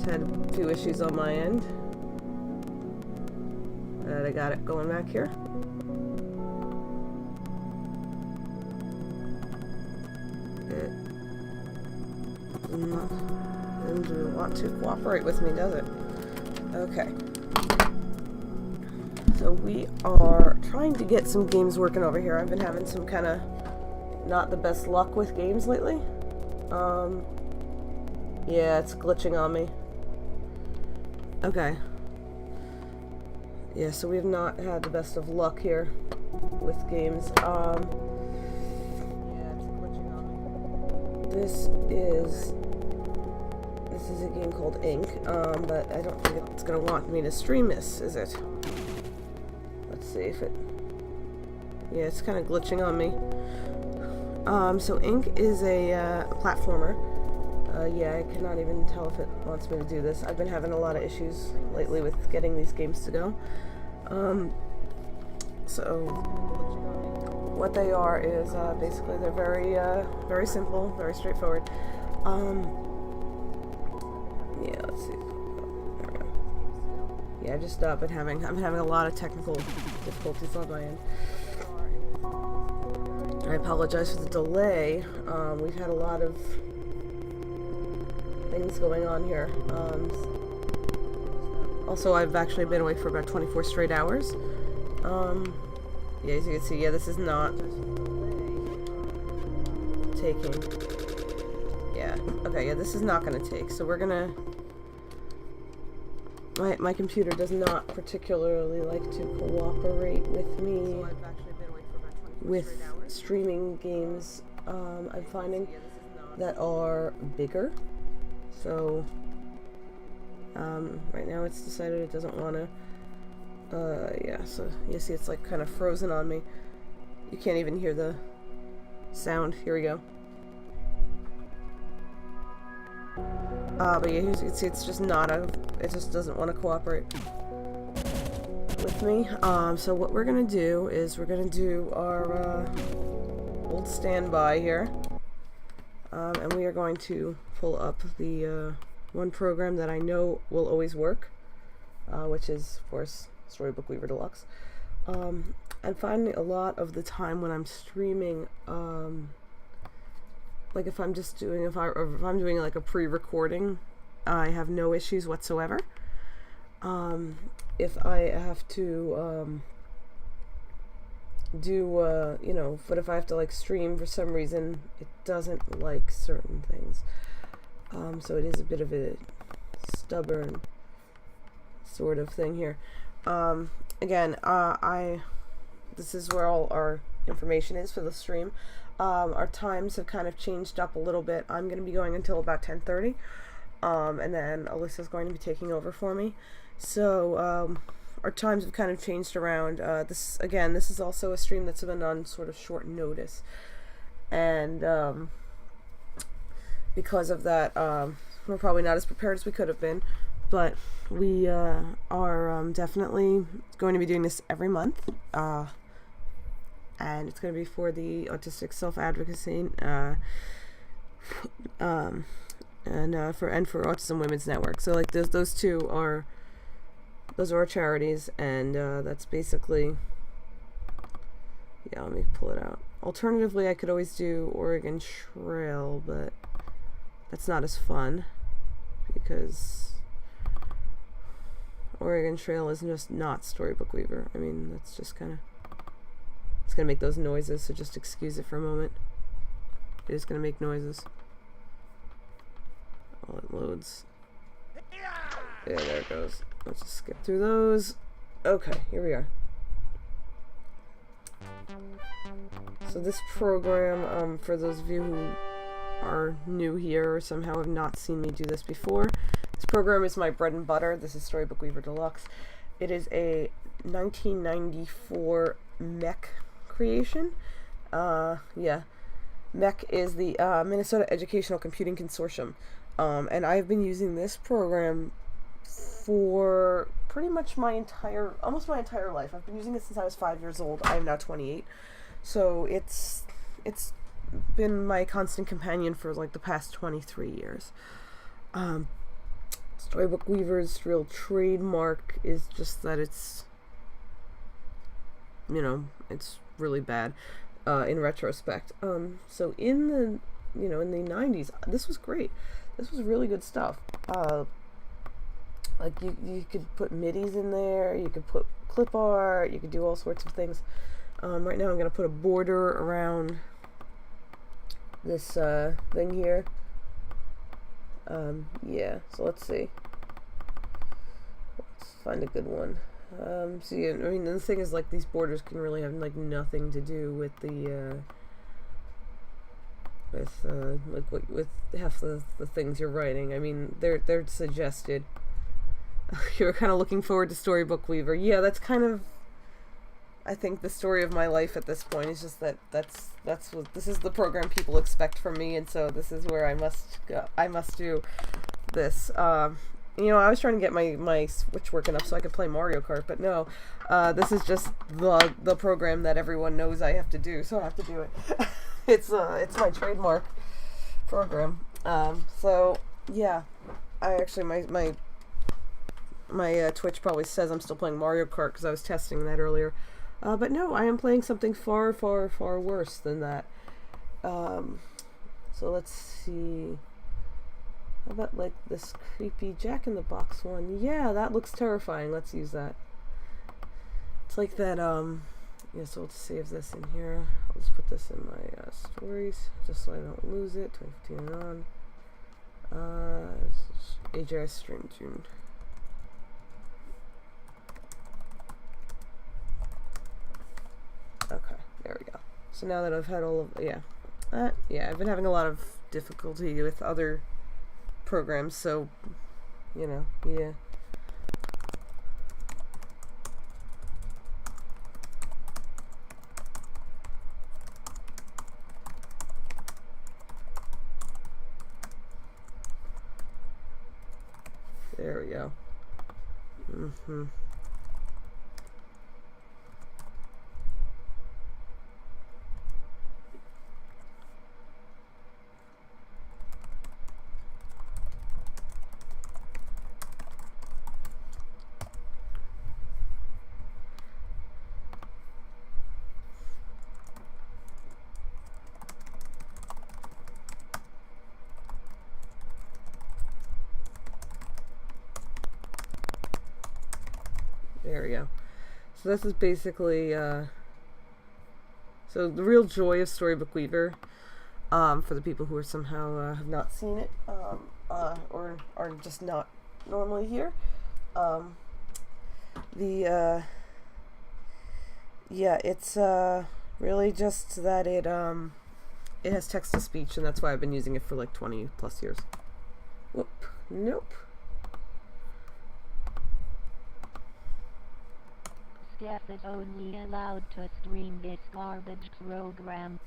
Just had a few issues on my end. And I got it going back here. It doesn't want to cooperate with me, does it? Okay. So we are trying to get some games working over here. I've been having some kind of not the best luck with games lately. Yeah, it's glitching on me. Okay. Yeah, so we've not had the best of luck here with games. Yeah, it's glitching on me. This is a game called Ink, but I don't think it's gonna want me to stream this, is it? Let's see if it... Yeah, it's kind of glitching on me. So Ink is a platformer. Yeah, I cannot even tell if it wants me to do this. I've been having a lot of issues lately with getting these games to go. So what they are is basically they're very simple, very straightforward. Yeah, let's see. There we go. Yeah, I'm having a lot of technical difficulties on my end. I apologize for the delay. We've had a lot of things going on here. Also, I've actually been awake for about 24 straight hours. Yeah, as you can see, yeah, this is not taking. Yeah, okay, yeah, this is not going to take. So we're gonna. My computer does not particularly like to cooperate with me with streaming games. I'm finding that are bigger. So, right now it's decided it doesn't want to, yeah, so you see it's like kind of frozen on me. You can't even hear the sound. Here we go. But yeah, here you can see it's just it just doesn't want to cooperate with me. So what we're gonna do is we're gonna do our, old standby here. And we are going to pull up the one program that I know will always work, which is, of course, Storybook Weaver Deluxe. I'm finding a lot of the time when I'm streaming, like if I'm doing like a pre-recording, I have no issues whatsoever. If I have to but if I have to like stream for some reason, it doesn't like certain things. So it is a bit of a stubborn sort of thing here. Again, this is where all our information is for the stream. Our times have kind of changed up a little bit. I'm going to be going until about 10:30, and then Alyssa's going to be taking over for me. So, our times have kind of changed around. This is also a stream that's been on sort of short notice. And because of that, we're probably not as prepared as we could have been. But we are definitely going to be doing this every month. And it's going to be for the Autistic Self-Advocacy and for Autism Women's Network. So like those are our charities, and that's basically, yeah, let me pull it out. Alternatively, I could always do Oregon Trail, but that's not as fun because Oregon Trail is just not Storybook Weaver. I mean, that's just kind of, it's going to make those noises, so just excuse it for a moment. It is going to make noises while it loads. Yeah, there it goes. Let's just skip through those. Okay, here we are. So this program, for those of you who are new here or somehow have not seen me do this before, this program is my bread and butter. This is Storybook Weaver Deluxe. It is a 1994 mech creation. Yeah. MEC is the Minnesota Educational Computing Consortium. And I've been using this program for pretty much almost my entire life. I've been using it since I was 5 years old. I am now 28. So it's been my constant companion for like the past 23 years. Let's Storybook Weaver's real trademark is just that it's, you know, it's really bad in retrospect. So in the, you know, in the 90s, this was great. This was really good stuff. Like you could put midis in there, you could put clip art, you could do all sorts of things. Right now I'm going to put a border around this thing here. Yeah, so let's see. Let's find a good one. So yeah, I mean, the thing is, like, these borders can really have, like, nothing to do with the, with half the things you're writing. I mean, they're suggested. You're kind of looking forward to Storybook Weaver. Yeah, that's kind of, I think, the story of my life at this point. It's just that's what, this is the program people expect from me, and so this is where I must go. I must do this. You know, I was trying to get my Switch working up so I could play Mario Kart, but no, this is just the program that everyone knows I have to do, so I have to do it. It's my trademark program. So yeah, I actually my Twitch probably says I'm still playing Mario Kart because I was testing that earlier. But no, I am playing something far, far, far worse than that. So let's see. How about, like, this creepy Jack-in-the-Box one? Yeah, that looks terrifying. Let's use that. It's like that, yeah, so let's save this in here. I'll just put this in my stories, just so I don't lose it. 2015 and on. AGI stream tuned. Okay, there we go. So now that I've had all of, yeah, I've been having a lot of difficulty with other programs, so, you know, yeah. There we go. There we go. So this is basically, so the real joy of Storybook Weaver, for the people who are somehow have not seen it, or are just not normally here, yeah, it's really just that it has text-to-speech, and that's why I've been using it for like 20 plus years. Whoop, nope. Steph is only allowed to stream this garbage program.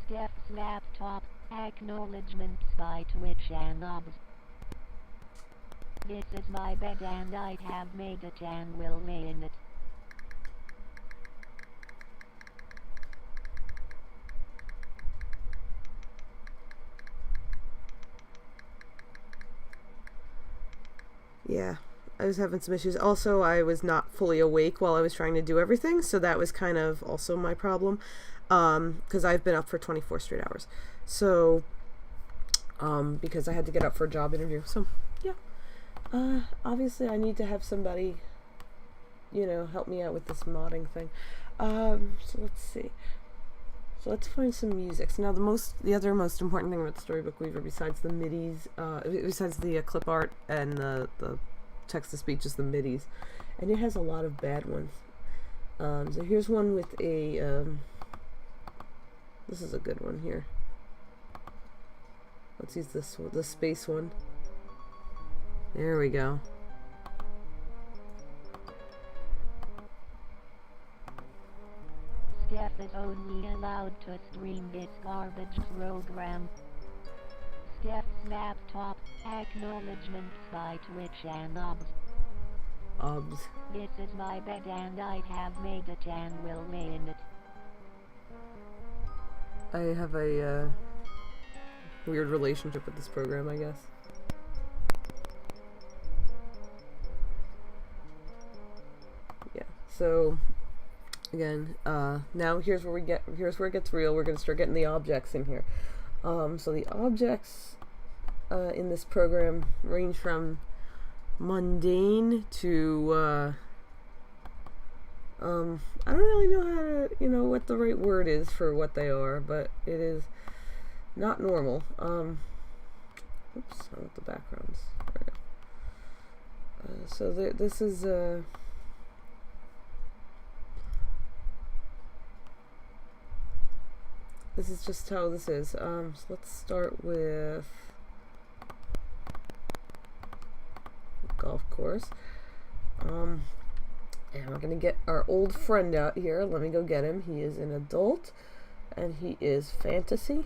Steph's laptop, acknowledgements by Twitch and obs. This is my bed and I have made it and will lay in it. Yeah. I was having some issues. Also, I was not fully awake while I was trying to do everything, so that was kind of also my problem, because I've been up for 24 straight hours. So, because I had to get up for a job interview. So, yeah. Obviously, I need to have somebody, you know, help me out with this modding thing. So let's see. So let's find some music. So now the other most important thing about Storybook Weaver, besides the midis, besides the clip art and the text-to-speech, is the midis, and it has a lot of bad ones. So here's one with a this is a good one here. Let's use this one, the space one. There we go. Steph is only allowed to stream this garbage program. Steph's laptop, acknowledgements by Twitch and obs. Obs. This is my bed and I have made it and will lay in it. I have a weird relationship with this program, I guess. so again, now here's where it gets real. We're gonna start getting the objects in here. So the objects in this program range from mundane to I don't really know how to, what the right word is for what they are, but it is not normal. Oops, I want the backgrounds. There we go. So this is just how this is. So let's start with golf course. And we're gonna get our old friend out here. Let me go get him. He is an adult, and he is fantasy.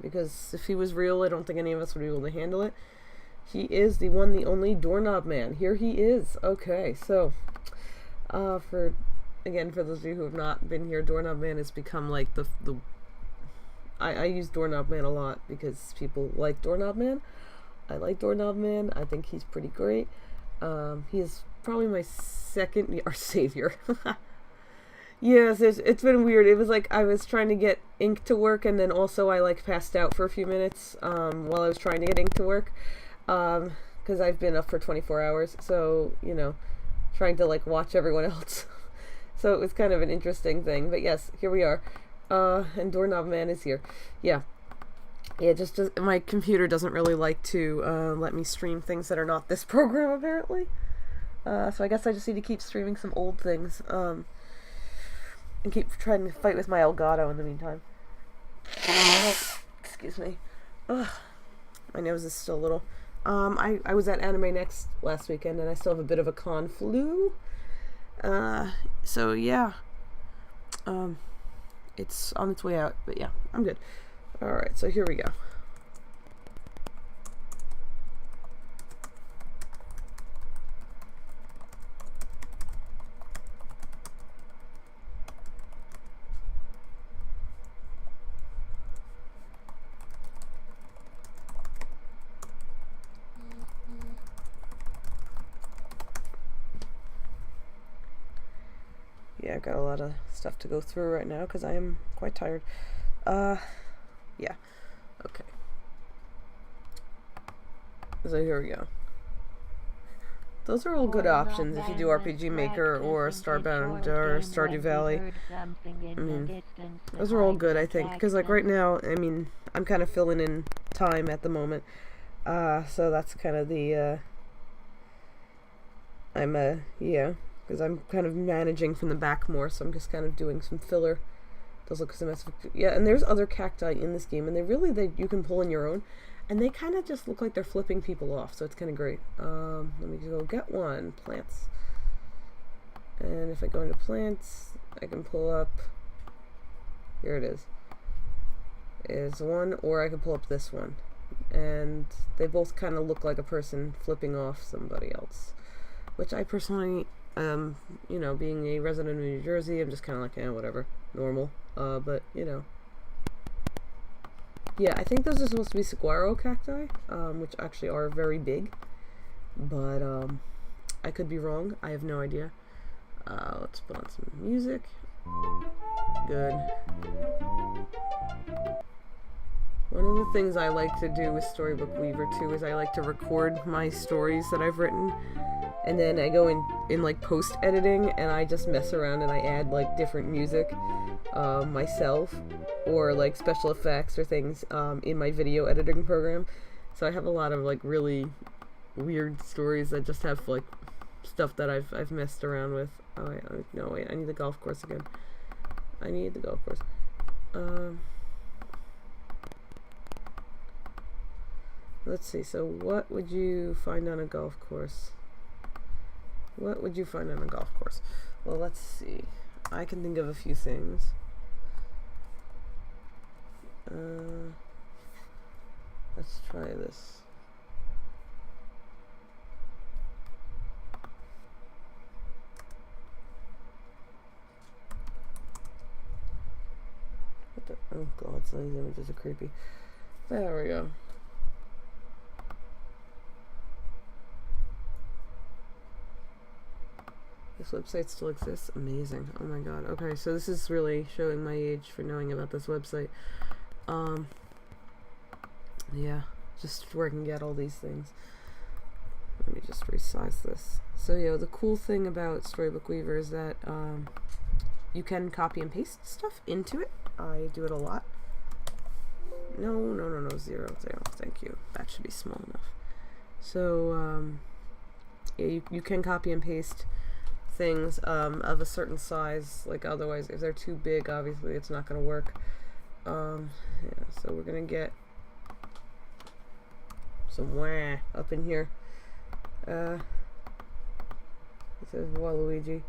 Because if he was real, I don't think any of us would be able to handle it. He is the one, the only doorknob man. Here he is. Okay, so for those of you who have not been here, doorknob man has become like I use doorknob man a lot because people like doorknob man. I like doorknob man. I think he's pretty great. He is probably my second, our savior. Yes, it's been weird. It was like I was trying to get ink to work, and then also I like passed out for a few minutes while I was trying to get ink to work, because I've been up for 24 hours, so trying to like watch everyone else. So it was kind of an interesting thing. But yes, here we are, and doorknob man is here. Yeah, just my computer doesn't really like to let me stream things that are not this program apparently. So I guess I just need to keep streaming some old things. And keep trying to fight with my Elgato in the meantime. Excuse me. Ugh. My nose is still a little. I was at Anime Next last weekend, and I still have a bit of a con flu. So yeah. It's on its way out, but yeah, I'm good. Alright, so here we go. Yeah, I've got a lot of stuff to go through right now because I am quite tired. Yeah. Okay. So here we go. Those are all good options if you do RPG Maker or Starbound or Stardew Valley. I mean, those are all good, I think, because like right now, I mean, I'm kind of filling in time at the moment. So that's kind of the, yeah. Because I'm kind of managing from the back more, so I'm just kind of doing some filler. Those look some yeah, and there's other cacti in this game, and you can pull in your own, and they kind of just look like they're flipping people off, so it's kind of great. Let me go get one. Plants. And if I go into plants, I can pull up, here it is one, or I can pull up this one. And they both kind of look like a person flipping off somebody else, which I personally, being a resident of New Jersey, I'm just kind of like, whatever, normal. But, yeah, I think those are supposed to be saguaro cacti, which actually are very big. But, I could be wrong. I have no idea. Let's put on some music. Good. One of the things I like to do with Storybook Weaver, too, is I like to record my stories that I've written. And then I go in like post-editing, and I just mess around and I add like different music myself, or like special effects or things in my video editing program. So I have a lot of like really weird stories that just have like stuff that I've messed around with. Oh wait, no wait, I need the golf course again. I need the golf course. Let's see, so what would you find on a golf course? What would you find on a golf course? Well, let's see. I can think of a few things. Let's try this. What the, oh god, some of these images are creepy. There we go. This website still exists? Amazing. Oh my god. Okay, so this is really showing my age for knowing about this website. Yeah, just where I can get all these things. Let me just resize this. So yeah, the cool thing about Storybook Weaver is that you can copy and paste stuff into it. I do it a lot. No, 0. Thank you. That should be small enough. So yeah, you can copy and paste things of a certain size. Like otherwise, if they're too big, obviously it's not going to work. Yeah, so we're gonna get some wah up in here. It says Waluigi.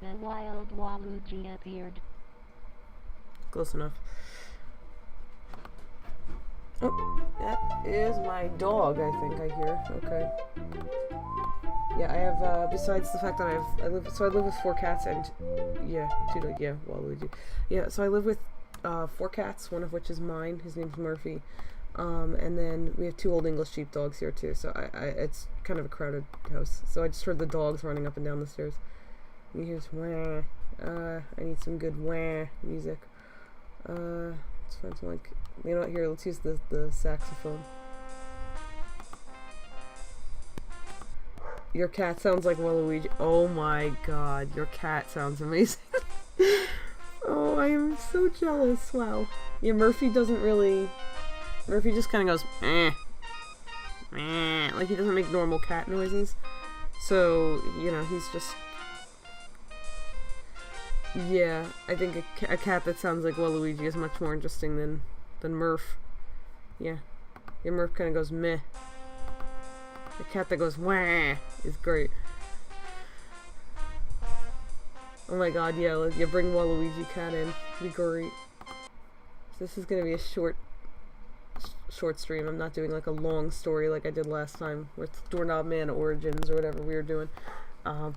The wild Waluigi appeared. Close enough. Oh, that is my dog, I think I hear. Okay. Yeah, I have, besides the fact that I live with 4 cats and, yeah, 2 dogs, yeah, Waluigi. Yeah, so I live with, 4 cats, one of which is mine, his name's Murphy. And then we have 2 old English sheepdogs here too, so it's kind of a crowded house. So I just heard the dogs running up and down the stairs. You hear this wah. I need some good wah music. Let's find some, like, you know what, here, let's use the saxophone. Your cat sounds like Waluigi. Oh my god, your cat sounds amazing. Oh, I am so jealous. Wow. Yeah, Murphy doesn't really... Murphy just kind of goes, eh. Eh. Like, he doesn't make normal cat noises. So, you know, he's just... Yeah, I think a cat that sounds like Waluigi is much more interesting than Murph. Yeah. Your Murph kind of goes meh. The cat that goes wah is great. Oh my god, yeah, you bring Waluigi cat in. It'd be great. So this is gonna be a short stream. I'm not doing like a long story like I did last time with Doorknob Man Origins or whatever we were doing. Because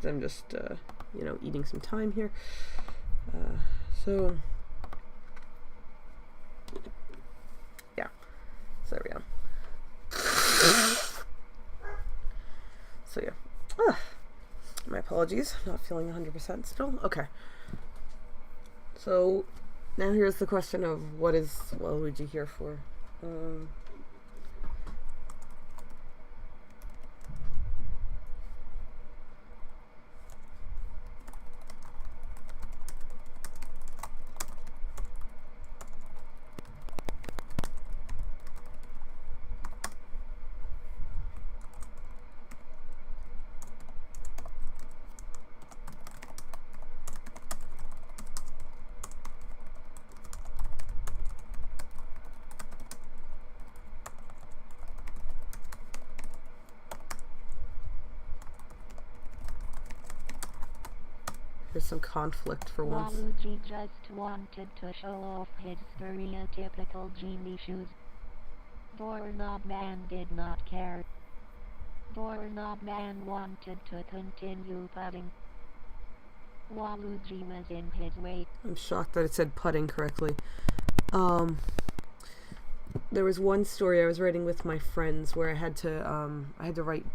I'm just, you know, eating some time here. So, yeah. So there we go. So yeah. My apologies. Not feeling 100% still. Okay. So, now here's the question of what is Waluigi here for? There's some conflict for once. Waluigi just wanted to show off his stereotypical genie shoes. Doorknob Man did not care. Doorknob Man wanted to continue putting. Waluigi was in his way. I'm shocked that it said putting correctly. There was one story I was writing with my friends where I had to write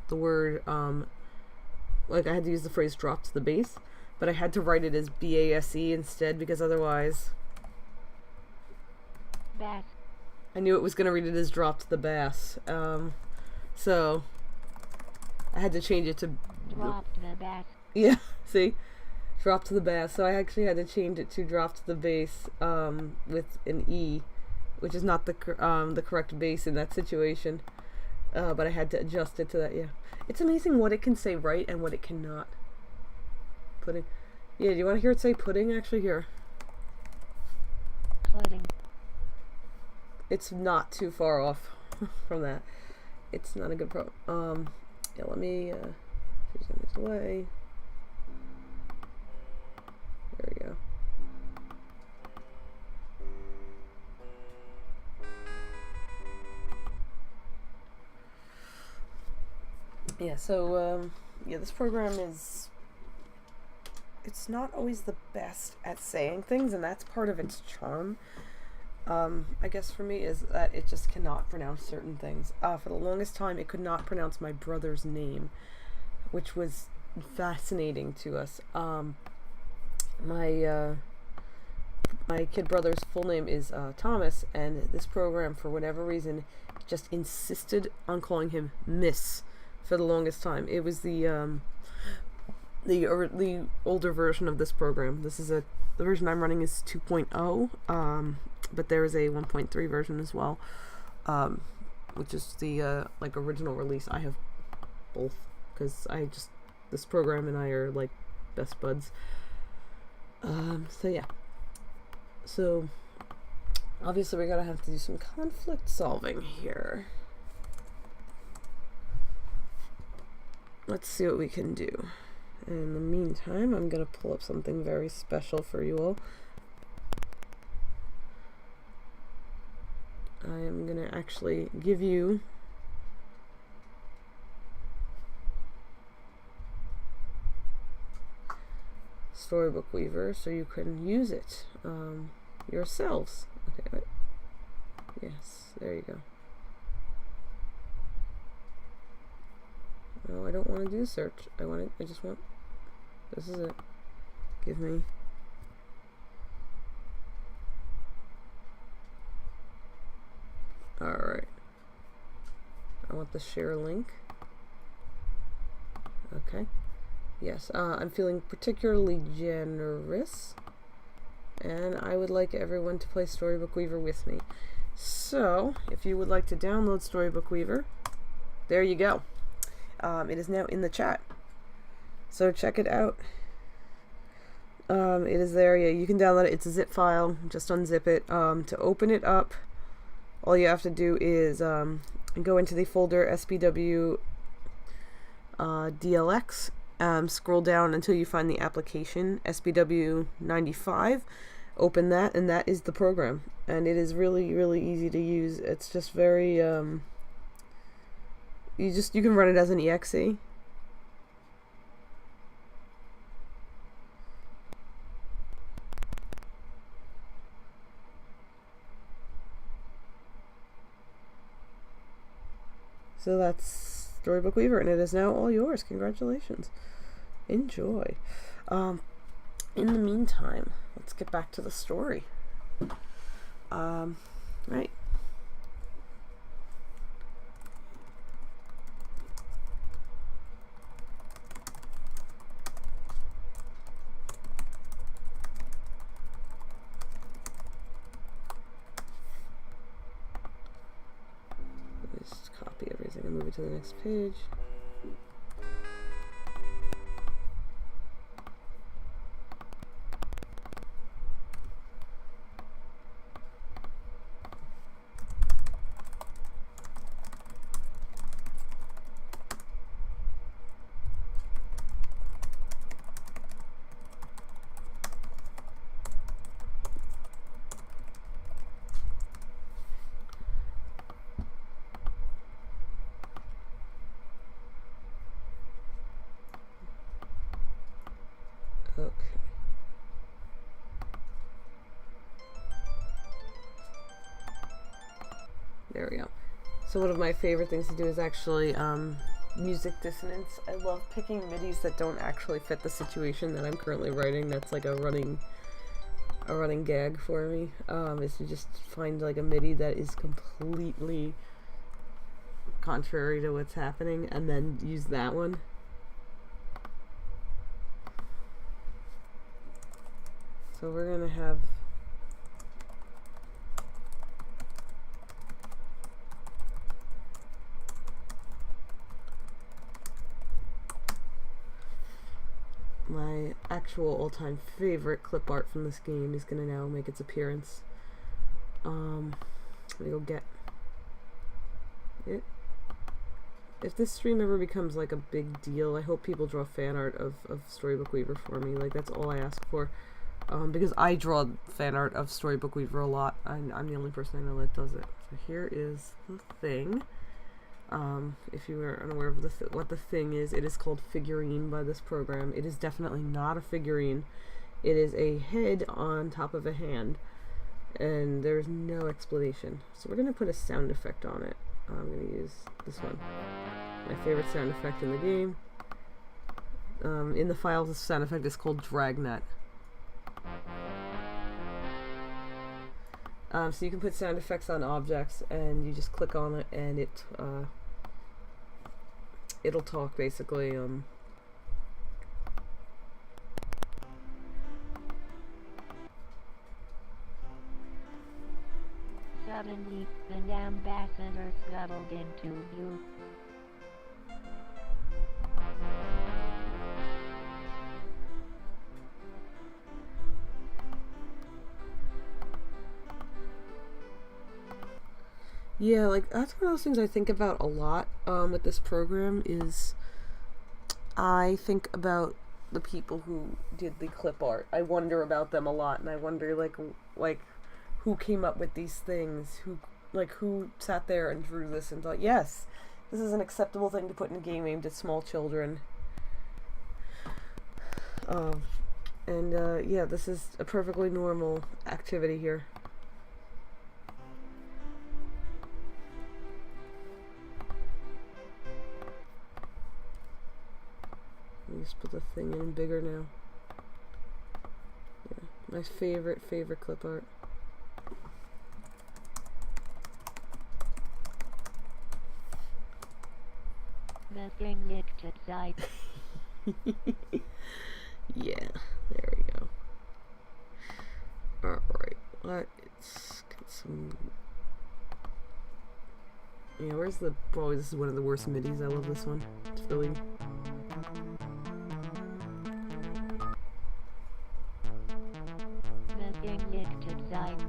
the word, like I had to use the phrase drop to the bass, but I had to write it as B-A-S-E instead because otherwise Bass. I knew it was going to read it as drop to the bass. So I had to change it to Drop to the bass. yeah, see? Drop to the bass. So I actually had to change it to drop to the bass with an E, which is not the correct bass in that situation. But I had to adjust it to that, yeah. It's amazing what it can say right and what it cannot. Pudding. Yeah, do you want to hear it say pudding? Actually, here. Pudding. It's not too far off from that. It's not a good yeah, let me choose image away. There we go. Yeah, so, yeah, this program is it's not always the best at saying things, and that's part of its charm. I guess for me is that it just cannot pronounce certain things. For the longest time, it could not pronounce my brother's name, which was fascinating to us. My kid brother's full name is Thomas, and this program, for whatever reason, just insisted on calling him Miss for the longest time. It was the older version of this program. The version I'm running is 2.0. But there is a 1.3 version as well, which is the like original release. I have both because this program and I are like best buds. So yeah. So obviously we're gonna have to do some conflict solving here. Let's see what we can do. In the meantime, I'm gonna pull up something very special for you all. I am going to actually give you Storybook Weaver so you can use it yourselves. Okay, wait. Yes, there you go. No, I don't want to do search. This is it. Give me. Alright. I want the share link. Okay. Yes, I'm feeling particularly generous. And I would like everyone to play Storybook Weaver with me. So, if you would like to download Storybook Weaver, there you go. It is now in the chat. So check it out. It is there. Yeah, you can download it. It's a zip file. Just unzip it. To open it up, all you have to do is go into the folder SBW DLX, scroll down until you find the application SBW 95, open that, and that is the program. And it is really, really easy to use. It's just very, you can run it as an exe. So that's Storybook Weaver, and it is now all yours. Congratulations. Enjoy. In the meantime, let's get back to the story. Right. Copy everything and move it to the next page. Okay. There we go. So one of my favorite things to do is actually music dissonance. I love picking MIDIs that don't actually fit the situation that I'm currently writing. That's like a running gag for me. Is to just find like a MIDI that is completely contrary to what's happening and then use that one. So we're gonna have my actual all-time favorite clip art from this game is gonna now make its appearance. Let me go get it. If this stream ever becomes like a big deal, I hope people draw fan art of Storybook Weaver for me. Like, that's all I ask for. Because I draw fan art of Storybook Weaver a lot. I'm the only person I know that does it. So here is the thing. If you are unaware of what the thing is, it is called figurine by this program. It is definitely not a figurine. It is a head on top of a hand, and there's no explanation. So we're going to put a sound effect on it. I'm going to use this one. My favorite sound effect in the game. In the file, this sound effect is called Dragnet. So you can put sound effects on objects, and you just click on it, and it'll talk basically. Suddenly, an ambassador scuttled into view. Yeah, like, that's one of those things I think about a lot with this program is I think about the people who did the clip art. I wonder about them a lot, and I wonder, like who came up with these things, who sat there and drew this and thought, yes, this is an acceptable thing to put in a game aimed at small children. Yeah, this is a perfectly normal activity here. Let me just put the thing in bigger now. Yeah, my favorite clip art. The thing nicked its side. Yeah, there we go. Alright, let's get some... Yeah, where's the... Probably this is one of the worst midis. I love this one. It's really... The thing nicked its side.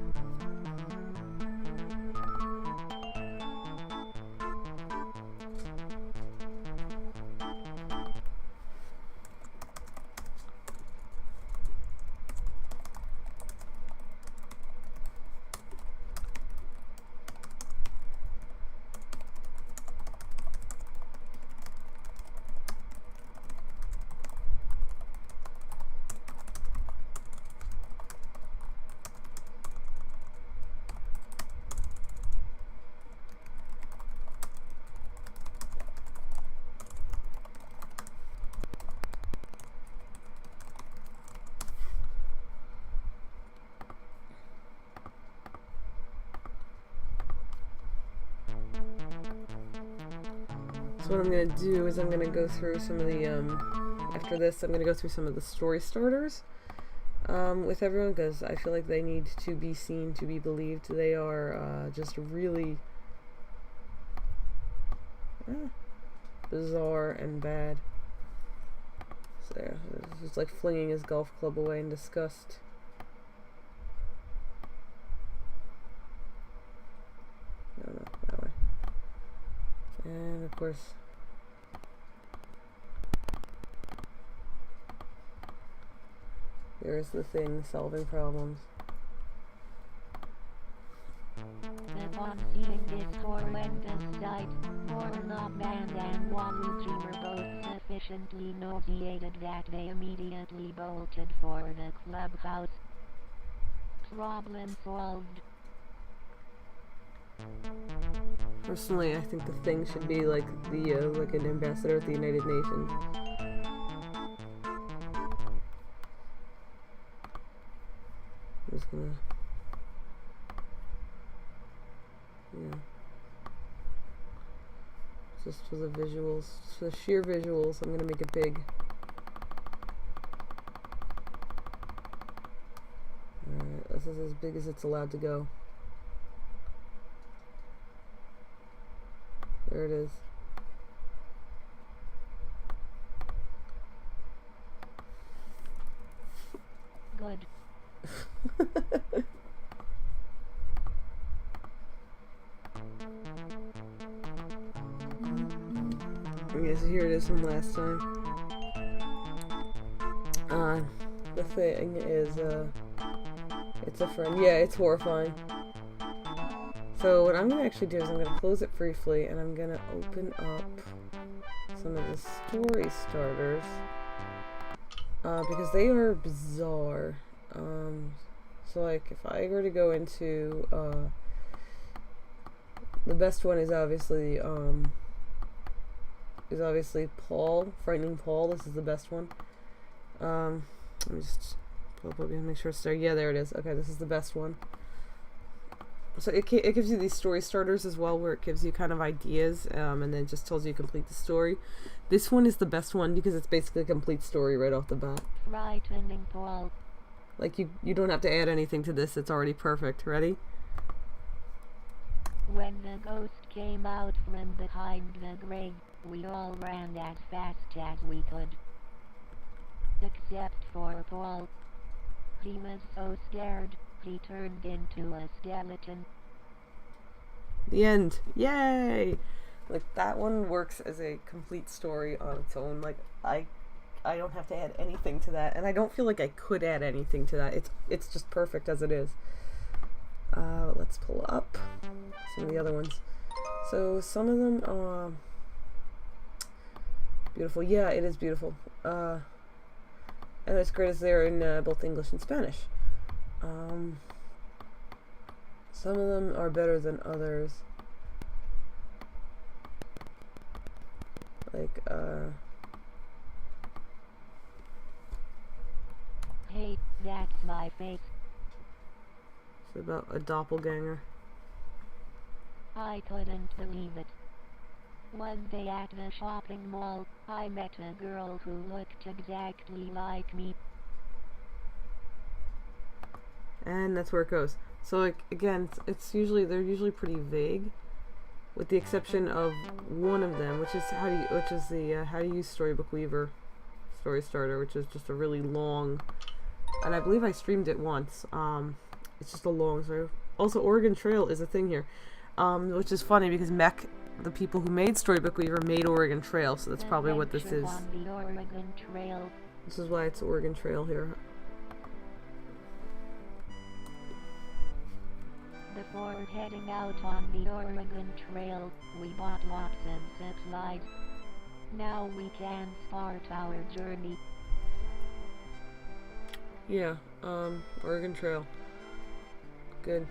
So what I'm going to do is I'm going to go through some of the, after this, I'm going to go through some of the story starters with everyone, because I feel like they need to be seen to be believed. They are just really bizarre and bad. So it's just like flinging his golf club away in disgust. No, that way. And of course, there's the thing solving problems. Upon seeing this, Corwentus died. Doorknob Band and Waluigi were both sufficiently nauseated that they immediately bolted for the clubhouse. Problem solved. Personally, I think the thing should be like the like an ambassador at the United Nations. I'm just gonna, yeah, just for the visuals, just for the sheer visuals, I'm gonna make it big. Alright, this is as big as it's allowed to go. There it is. Good. Okay, so here it is from last time. The thing is, it's a friend. Yeah, it's horrifying. So what I'm going to actually do is I'm going to close it briefly, and I'm going to open up some of the story starters, because they are bizarre. So like if I were to go into, the best one is obviously Paul, Frightening Paul. This is the best one. Let me just pull up and make sure it's there. Yeah, there it is. Okay, this is the best one. So it gives you these story starters as well, where it gives you kind of ideas, and then just tells you complete the story. This one is the best one because it's basically a complete story right off the bat. Frightening Paul. Like you don't have to add anything to this. It's already perfect. Ready? When the ghost came out from behind the grave, we all ran as fast as we could. Except for Paul. He was so scared, he turned into a skeleton. The end. Yay! Like, that one works as a complete story on its own. Like, I don't have to add anything to that, and I don't feel like I could add anything to that. It's just perfect as it is. Let's pull up some of the other ones. So some of them are beautiful. Yeah, it is beautiful. And it's great as they're in both English and Spanish. Some of them are better than others. Like, Hey, that's my face. it's about a doppelganger. I couldn't believe it. One day at the shopping mall, I met a girl who looked exactly like me. And that's where it goes. So, like, again, they're usually pretty vague, with the exception of one of them, which is how to use Storybook Weaver story starter, which is just a really long, and I believe I streamed it once. It's just a long story. Also, Oregon Trail is a thing here, which is funny because the people who made Storybook Weaver made Oregon Trail, so that's probably what this is. On the Oregon Trail. This is why it's Oregon Trail here. Before heading out on the Oregon Trail, we bought lots of supplies. Now we can start our journey. Yeah, Oregon Trail. Good.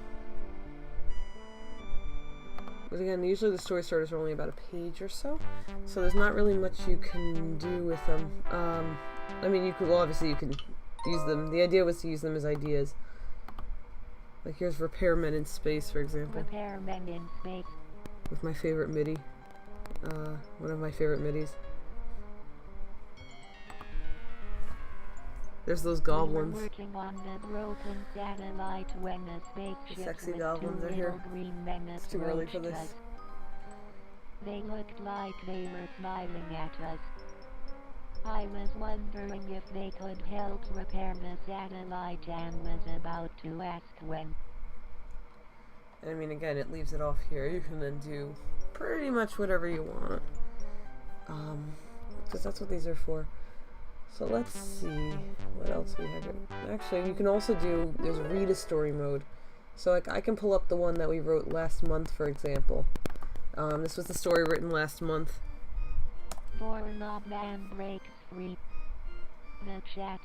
But again, usually the story starters are only about a page or so there's not really much you can do with them. I mean, you can use them. The idea was to use them as ideas. Like, here's Repairmen in Space, for example. Repairmen in Space. With my favorite MIDI. One of my favorite MIDIs. There's those goblins. We were working on the broken satellite when a spaceship The sexy with goblins two are here. little green men It's too early for approached this. us. They looked like they were smiling at us. I was wondering if they could help repair the satellite and was about to ask when. And I mean, again, it leaves it off here. You can then do pretty much whatever you want. Because that's what these are for. So let's see what else we have here. Actually, you can also there's read a story mode. So like, I can pull up the one that we wrote last month, for example. This was the story written last month. Doorknob man breaks free. The chat.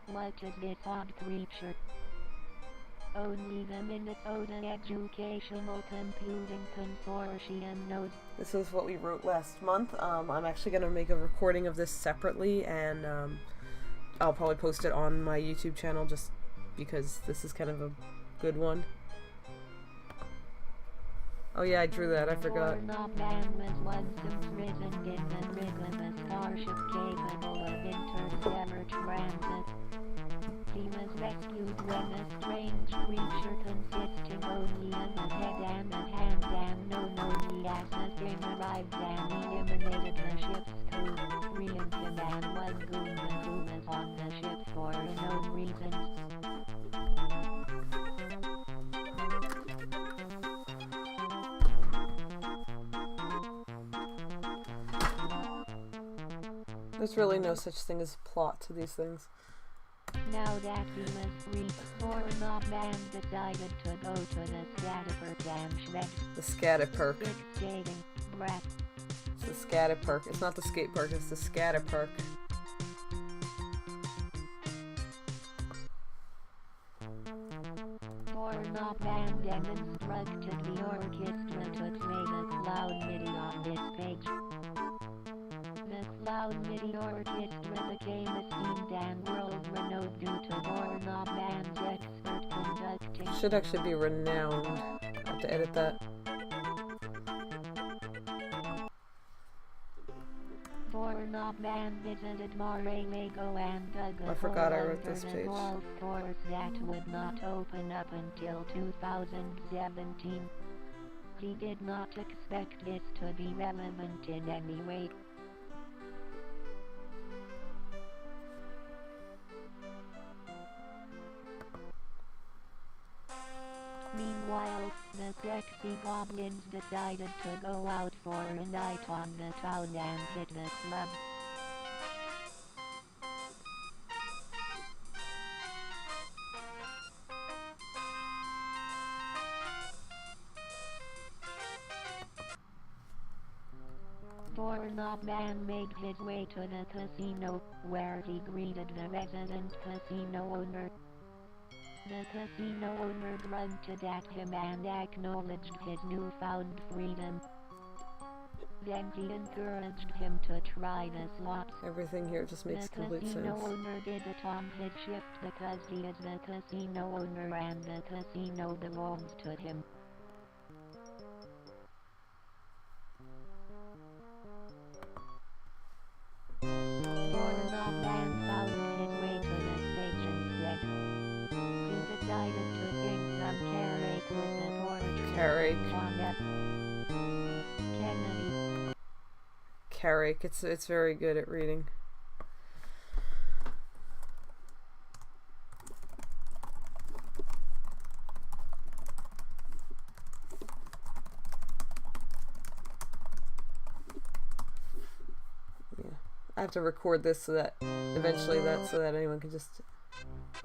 What is this odd creature? Only the Minnesota Educational Computing Consortium knows. This is what we wrote last month. I'm actually going to make a recording of this separately, and I'll probably post it on my YouTube channel just because this is kind of a good one. Oh yeah, I drew that, I forgot. Doorknob man was once imprisoned in the rig of a starship capable of interstellar transit. He was rescued when a strange creature consisting only of a head and a hand and known only as a thing arrived and eliminated the ship's crew, freeing him and one goon who was on the ship for unknown reasons. There's really no such thing as plot to these things. Now that he was free, Doorknob Man decided to go to the Scatterperk and shred. The Scatterperk. Skating, brat. It's the Scatterperk. It's not the skate park, it's the Scatterperk. Doorknob Man then instructed the orchestra to play the clown MIDI on this page. The clown MIDI orchestra became esteemed and world-renowned due to Doorknob Man's expert conducting. Should actually be renowned. I'll have to edit that. Doorknob Man visited Mar-a-Lago and dug a I forgot I hole wrote this under the page. golf course that would not open up until 2017. He did not expect this to be relevant in any way. Meanwhile, the sexy goblins decided to go out for a night on the town and hit the club. Doorknob Man made his way to the casino, where he greeted the resident casino owner. The casino owner grunted at him and acknowledged his newfound freedom. Then he encouraged him to try the slots. Everything here just makes complete sense. The casino owner did it on his shift because he is the casino owner and the casino belongs to him. Doorknob Man found his way to the stage instead. He decided to sing some Carrake with the portrait Carrake. John F. Kennedy. Carrake. It's very good at reading. I have to record this so that eventually so that anyone can just.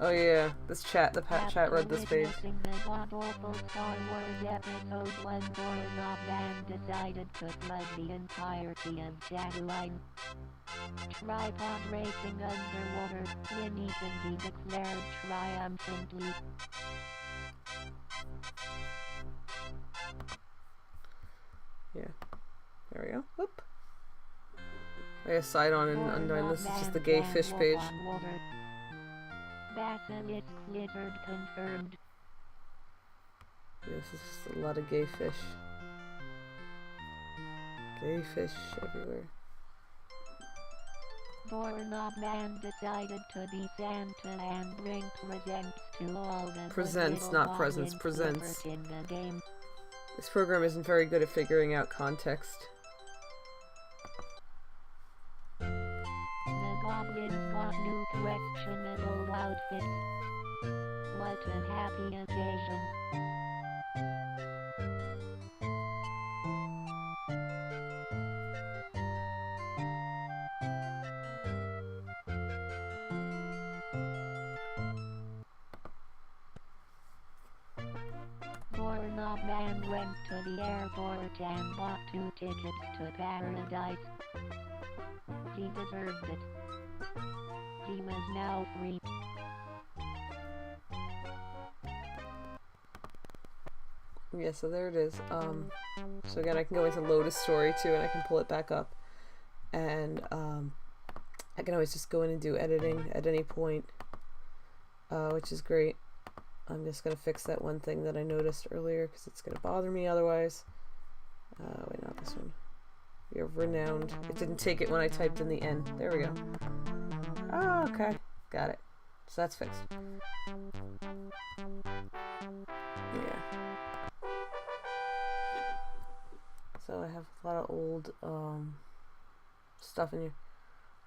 Oh yeah, this chat. The chat read this page. The god-awful Star Wars episode when Doorknob Man decided to flood the entirety of Chatline. Tripod racing underwater, Winnie can be declared triumphantly. Yeah. There we go. Whoop. I guess side on and undoing this is just the gay fish page. Basilisk lizard confirmed. Yeah, this is just a lot of gay fish. Gay fish everywhere. Doorknob Man decided to be Santa and bring presents to all the Presents, not presents, presents. in the game. This program isn't very good at figuring out context. The goblins got new questionable outfits. What a happy occasion. Doorknob Man went to the airport and bought 2 tickets to paradise. He deserved it. He was now free. Yeah, so there it is. So again, I can go into Lotus Story too, and I can pull it back up. And I can always just go in and do editing at any point, which is great. I'm just going to fix that one thing that I noticed earlier because it's going to bother me otherwise. Wait, not this one. We have renowned. It didn't take it when I typed in the N. There we go. Oh, okay. Got it. So that's fixed. Yeah. So I have a lot of old stuff in here.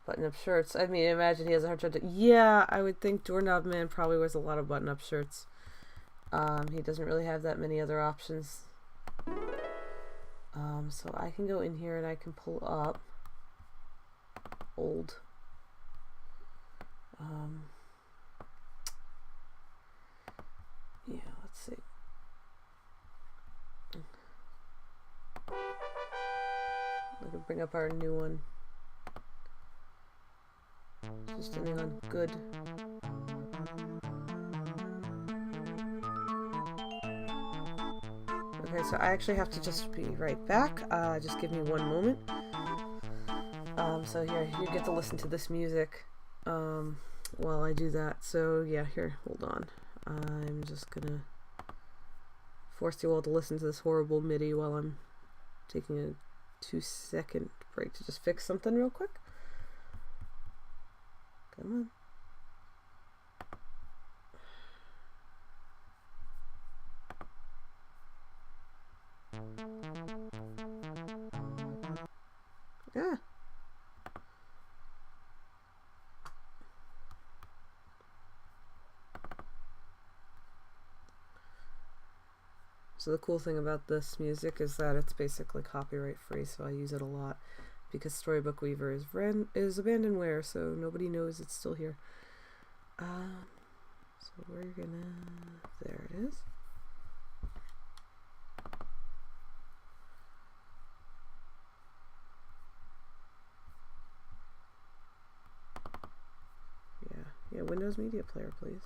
Button-up shirts. I mean, imagine he has a hard time to... Yeah, I would think Doorknob Man probably wears a lot of button-up shirts. He doesn't really have that many other options. So I can go in here and I can pull up old. bring up our new one. Just turning on good. Okay, so I actually have to just be right back. Just give me one moment. So here, you get to listen to this music while I do that. So yeah, here, hold on. I'm just gonna force you all to listen to this horrible MIDI while I'm taking a 2-second break to just fix something real quick. Come on. Yeah. So the cool thing about this music is that it's basically copyright free, so I use it a lot because Storybook Weaver is abandonware, so nobody knows it's still here. So we're gonna, there it is. Yeah, Windows Media Player, please.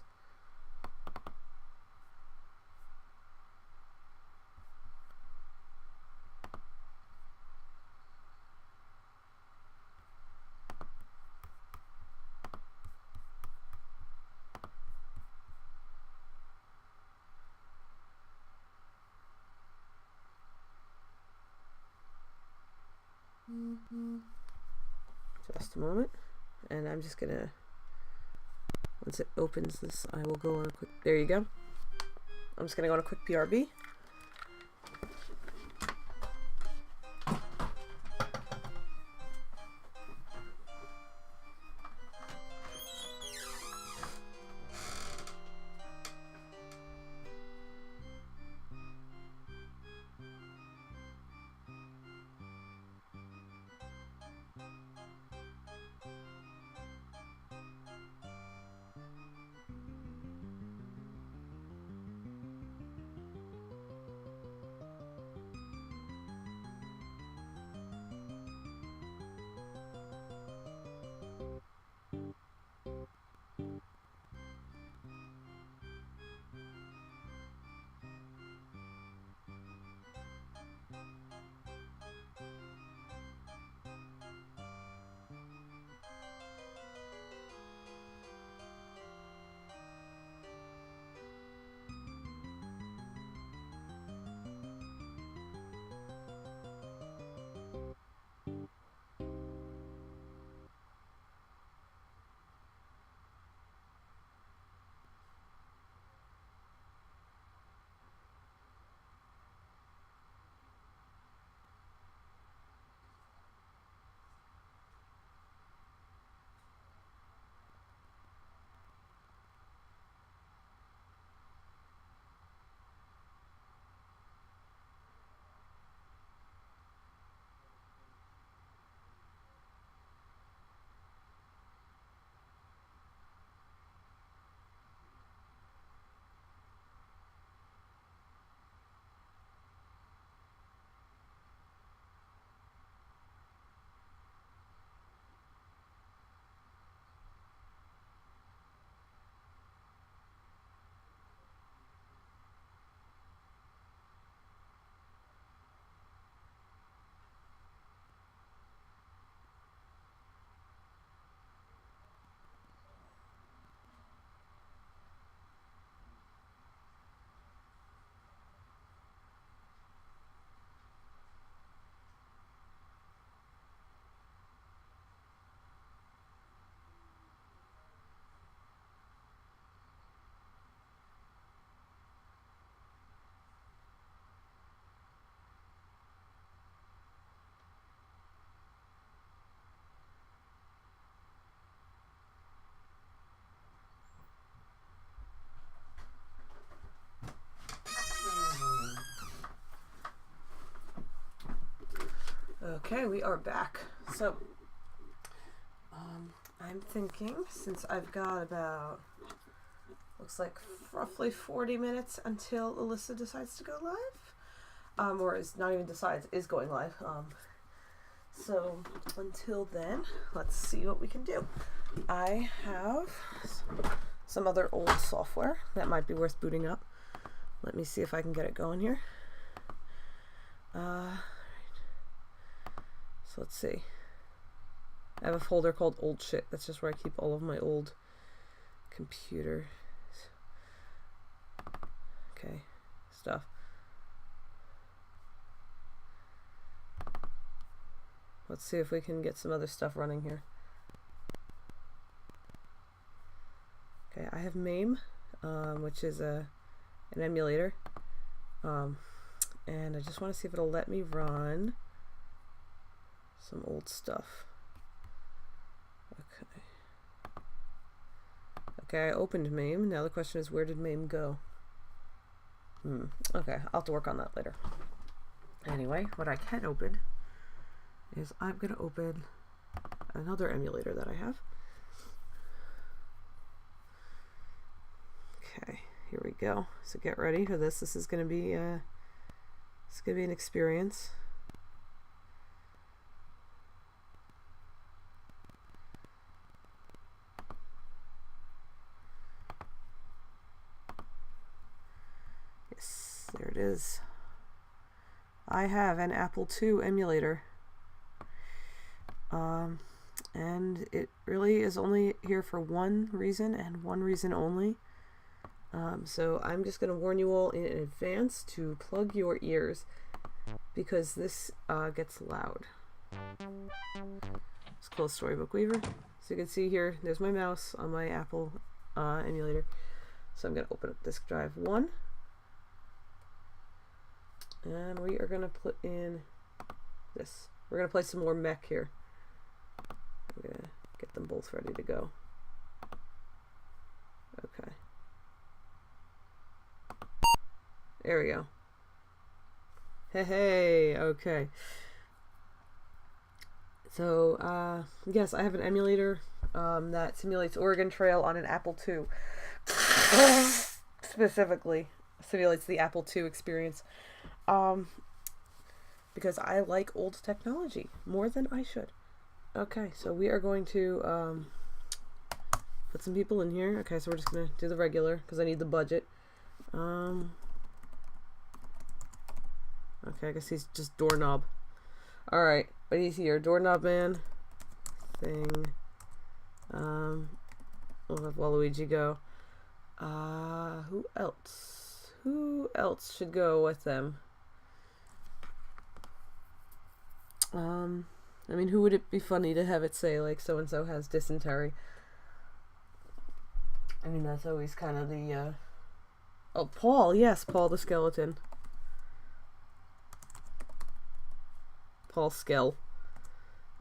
Just a moment, and I'm just gonna, once it opens this, I will go on a quick, there you go. I'm just gonna go on a quick PRB. Okay, we are back. So, I'm thinking, since I've got about, looks like roughly 40 minutes until Alyssa decides to go live, or is not even decides, is going live. So until then, let's see what we can do. I have some other old software that might be worth booting up. Let me see if I can get it going here. So let's see. I have a folder called old shit. That's just where I keep all of my old computer stuff. Let's see if we can get some other stuff running here. Okay, I have MAME, which is an emulator, and I just want to see if it'll let me run some old stuff. Okay, I opened MAME. Now the question is, where did MAME go? Okay, I'll have to work on that later. Anyway, what I can open is I'm going to open another emulator that I have. Okay, here we go. So get ready for this. This is going to be an experience. Yes, there it is. I have an Apple II emulator. And it really is only here for one reason and one reason only. So I'm just going to warn you all in advance to plug your ears because this gets loud. Let's close Storybook Weaver. So you can see here, there's my mouse on my Apple emulator. So I'm going to open up disk drive 1. And we are going to put in this. We're going to play some more mech here. I'm going to get them both ready to go. Okay. There we go. Hey, okay. So, yes, I have an emulator that simulates Oregon Trail on an Apple II. Specifically, simulates the Apple II experience. Because I like old technology more than I should. Okay, so we are going to put some people in here. Okay, so we're just going to do the regular because I need the budget. Okay, I guess he's just doorknob. Alright, but he's here. Doorknob man. Thing. We'll have Waluigi go. Who else? Who else should go with them? I mean, who would it be funny to have it say, like, so-and-so has dysentery? I mean, that's always kind of the, Oh, Paul! Yes, Paul the skeleton. Paul Skell.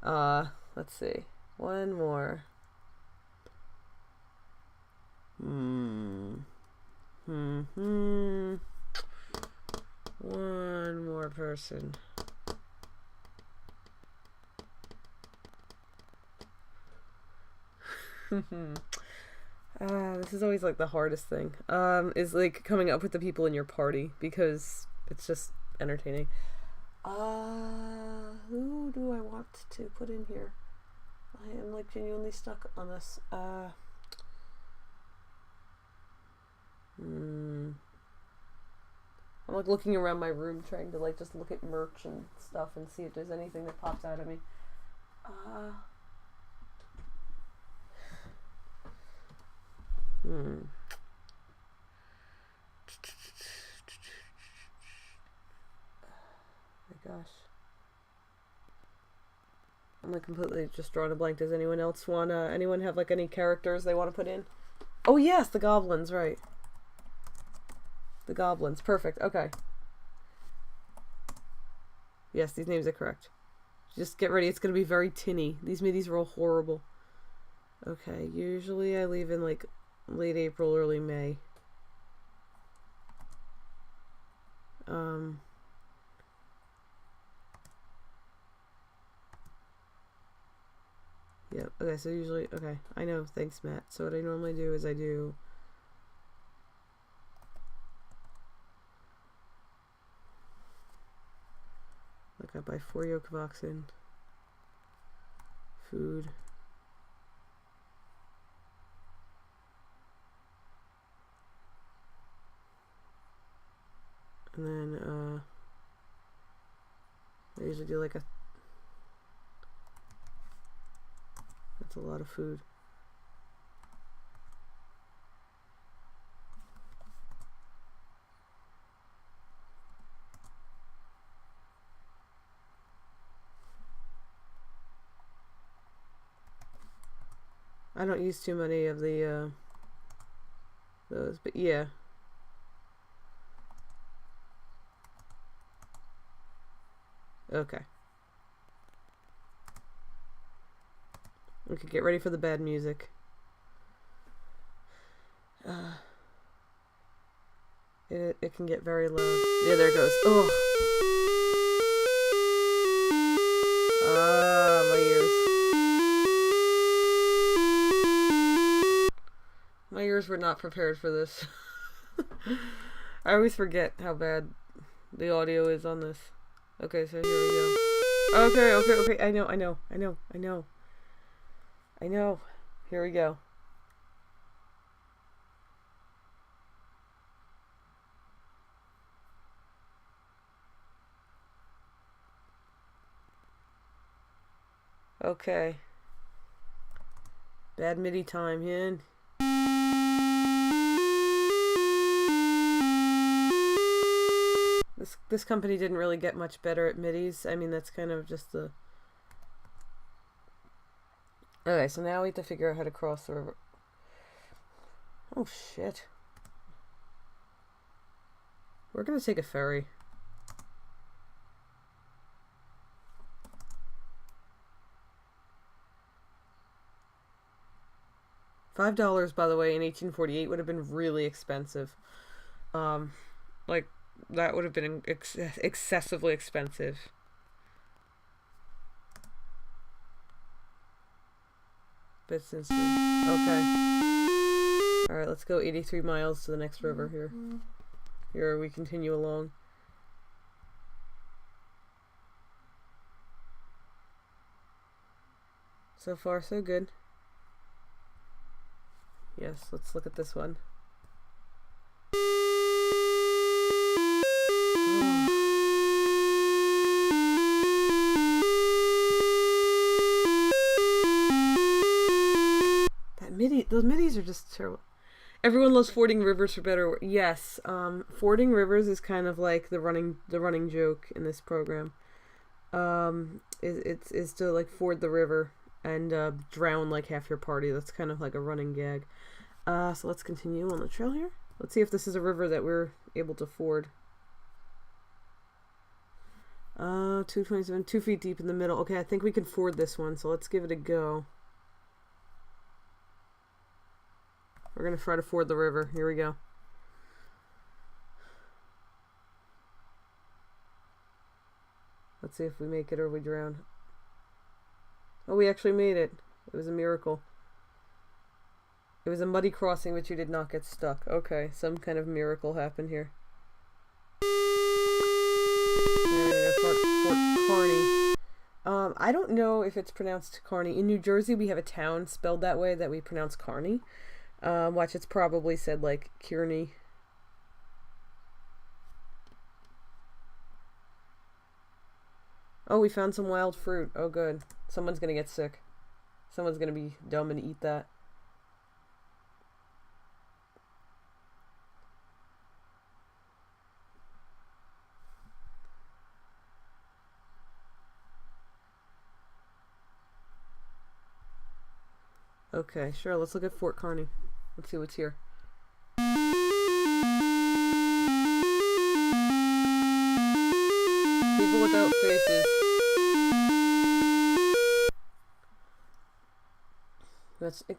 Let's see. One more. One more person. This is always like the hardest thing. Is like coming up with the people in your party because it's just entertaining. Who do I want to put in here? I am like genuinely stuck on this. I'm like looking around my room trying to like just look at merch and stuff and see if there's anything that pops out at me. My gosh. I'm like completely just drawing a blank. Does anyone else want anyone have like any characters they want to put in? Oh yes, the goblins, right. The goblins, perfect, okay. Yes, these names are correct. Just get ready, it's gonna be very tinny. These midis are all horrible. Okay, usually I leave in like late April, early May. Yeah, okay, so usually, okay, I know, thanks Matt. So what I normally do is I do like I buy 4 yoke of oxen. food. And then, I usually do like a... That's a lot of food. I don't use too many of the, those, but yeah. Okay. We could get ready for the bad music. It can get very loud. Yeah, there it goes. Ugh. Ah, my ears. My ears were not prepared for this. I always forget how bad the audio is on this. Okay, so here we go. Okay. I know. Here we go. Okay. Bad MIDI time here. This company didn't really get much better at MIDIs. I mean, that's kind of just the... Okay, so now we have to figure out how to cross the river. Oh, shit. We're gonna take a ferry. $5, by the way, in 1848 would have been really expensive. Like, that would have been excessively expensive. But since okay. Alright, let's go 83 miles to the next river here. Here we continue along. So far, so good. Yes, let's look at this one. Those MIDIs are just terrible. Everyone loves fording rivers for better. Yes, fording rivers is kind of like the running joke in this program. It's to like ford the river and drown like half your party. That's kind of like a running gag. So let's continue on the trail here. Let's see if this is a river that we're able to ford. 227, 2 feet deep in the middle. Okay, I think we can ford this one, so let's give it a go. We're gonna try to ford the river. Here we go. Let's see if we make it or we drown. Oh, we actually made it. It was a miracle. It was a muddy crossing, but you did not get stuck. Okay, some kind of miracle happened here. There we go, Fort Kearney. I don't know if it's pronounced Kearney. In New Jersey, we have a town spelled that way that we pronounce Kearney. Watch, it's probably said like Kearney. Oh, we found some wild fruit. Oh, good. Someone's gonna get sick. Someone's gonna be dumb and eat that. Okay, sure, let's look at Fort Kearney. Let's see what's here. People without faces.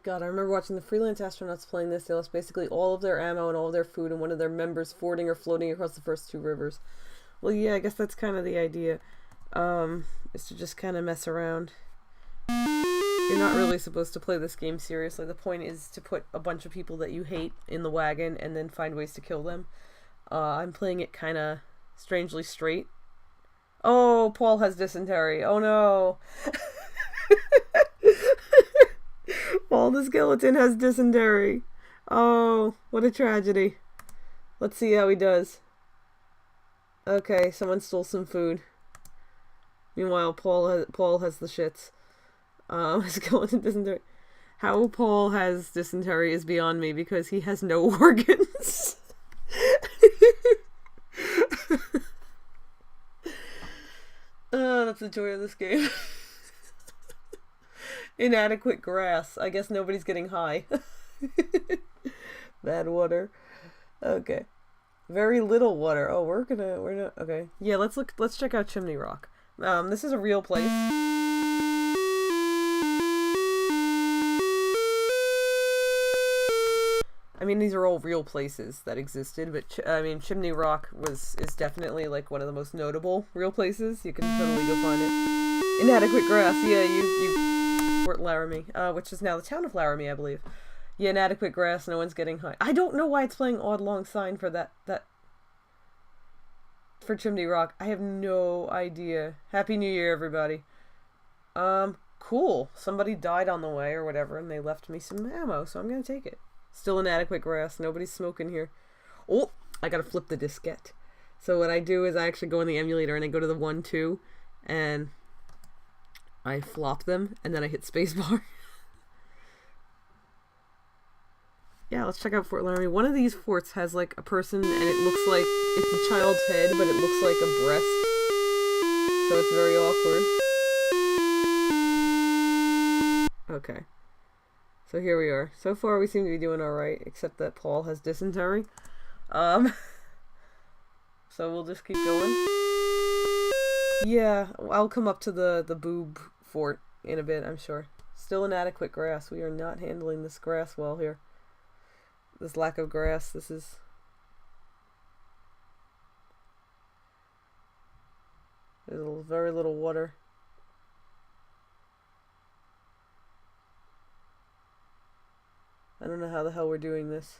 God, I remember watching the freelance astronauts playing this. They lost basically all of their ammo and all of their food, and one of their members fording or floating across the first 2 rivers. Well, yeah, I guess that's kind of the idea. Is to just kind of mess around. You're not really supposed to play this game seriously. The point is to put a bunch of people that you hate in the wagon and then find ways to kill them. I'm playing it kind of strangely straight. Oh, Paul has dysentery. Oh no. Paul the skeleton has dysentery. Oh, what a tragedy. Let's see how he does. Okay, someone stole some food. Meanwhile, Paul has the shits. Skeleton dysentery. How Paul has dysentery is beyond me because he has no organs. Oh, that's the joy of this game. Inadequate grass. I guess nobody's getting high. Bad water. Okay. Very little water. Oh, we're not, okay. Yeah, let's check out Chimney Rock. This is a real place. I mean, these are all real places that existed, but Chimney Rock is definitely like one of the most notable real places. You can totally go find it. Inadequate grass. Yeah, you Fort Laramie, which is now the town of Laramie, I believe. Yeah, inadequate grass. No one's getting high. I don't know why it's playing Odd Long Sign for that for Chimney Rock. I have no idea. Happy New Year, everybody. Cool. Somebody died on the way or whatever, and they left me some ammo, so I'm gonna take it. Still inadequate grass. Nobody's smoking here. Oh, I gotta flip the diskette. So what I do is I actually go in the emulator and I go to the 1, 2, and I flop them, and then I hit spacebar. Yeah, let's check out Fort Laramie. One of these forts has like a person, and it looks like it's a child's head, but it looks like a breast. So it's very awkward. Okay. So here we are. So far we seem to be doing alright, except that Paul has dysentery. So we'll just keep going. Yeah, I'll come up to the boob fort in a bit, I'm sure. Still inadequate grass. We are not handling this grass well here. This lack of grass, this is... There's very little water. I don't know how the hell we're doing this.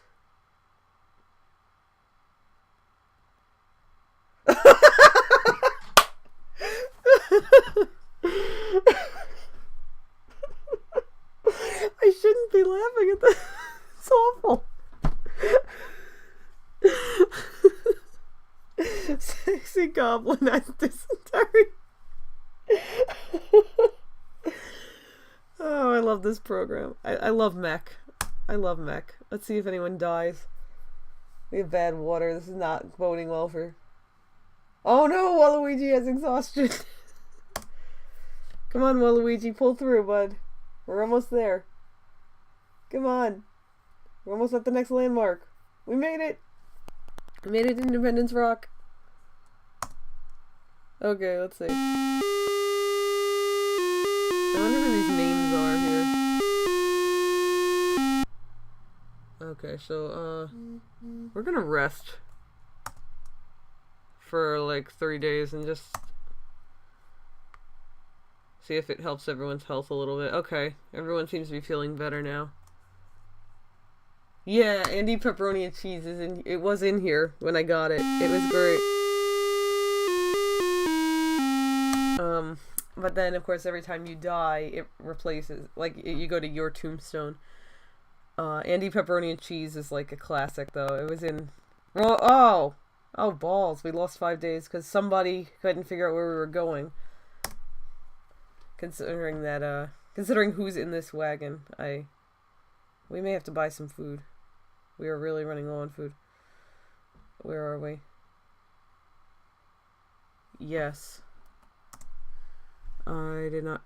I shouldn't be laughing at this. It's awful. Sexy goblin has dysentery. Oh, I love this program. I love mech. I love mech. Let's see if anyone dies. We have bad water. This is not boding well for... Oh no! Waluigi has exhaustion. Come on, Waluigi. Pull through, bud. We're almost there. Come on. We're almost at the next landmark. We made it! We made it to Independence Rock. Okay, let's see. I wonder who these names are here. Okay, so, we're gonna rest for like 3 days and just see if it helps everyone's health a little bit. Okay, everyone seems to be feeling better now. Yeah, Andy Pepperoni and Cheese is in. It was in here when I got it. It was great. But then of course every time you die, it replaces. Like you go to your tombstone. Andy Pepperoni and Cheese is like a classic though. It was in. Oh balls! We lost 5 days because somebody couldn't figure out where we were going. Considering that, considering who's in this wagon, we may have to buy some food. We are really running low on food. Where are we? Yes. I did not...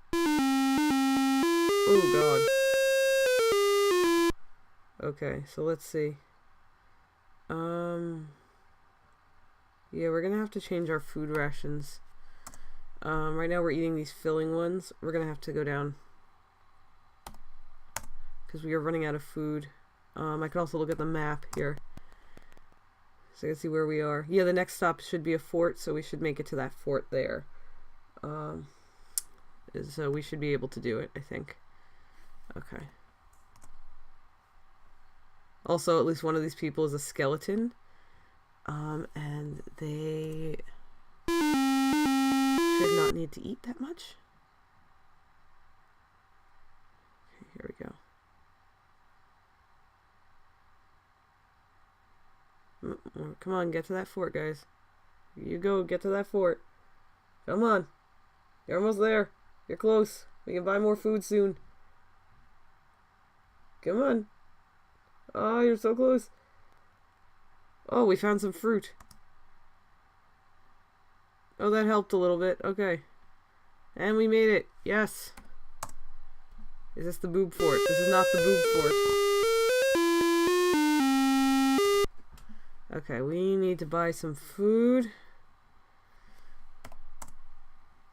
Oh, God. Okay, so let's see. Yeah, we're gonna have to change our food rations. Right now we're eating these filling ones. We're gonna have to go down because we are running out of food. I can also look at the map here so I can see where we are. Yeah, the next stop should be a fort, so we should make it to that fort there. So we should be able to do it, I think. Okay. Also, at least one of these people is a skeleton. And they should not need to eat that much. Okay, here we go. Oh, come on, get to that fort, guys. You go, get to that fort. Come on. You're almost there. You're close. We can buy more food soon. Come on. Oh, you're so close. Oh, we found some fruit. Oh, that helped a little bit. Okay. And we made it. Yes. Is this the boob fort? This is not the boob fort. Okay, we need to buy some food.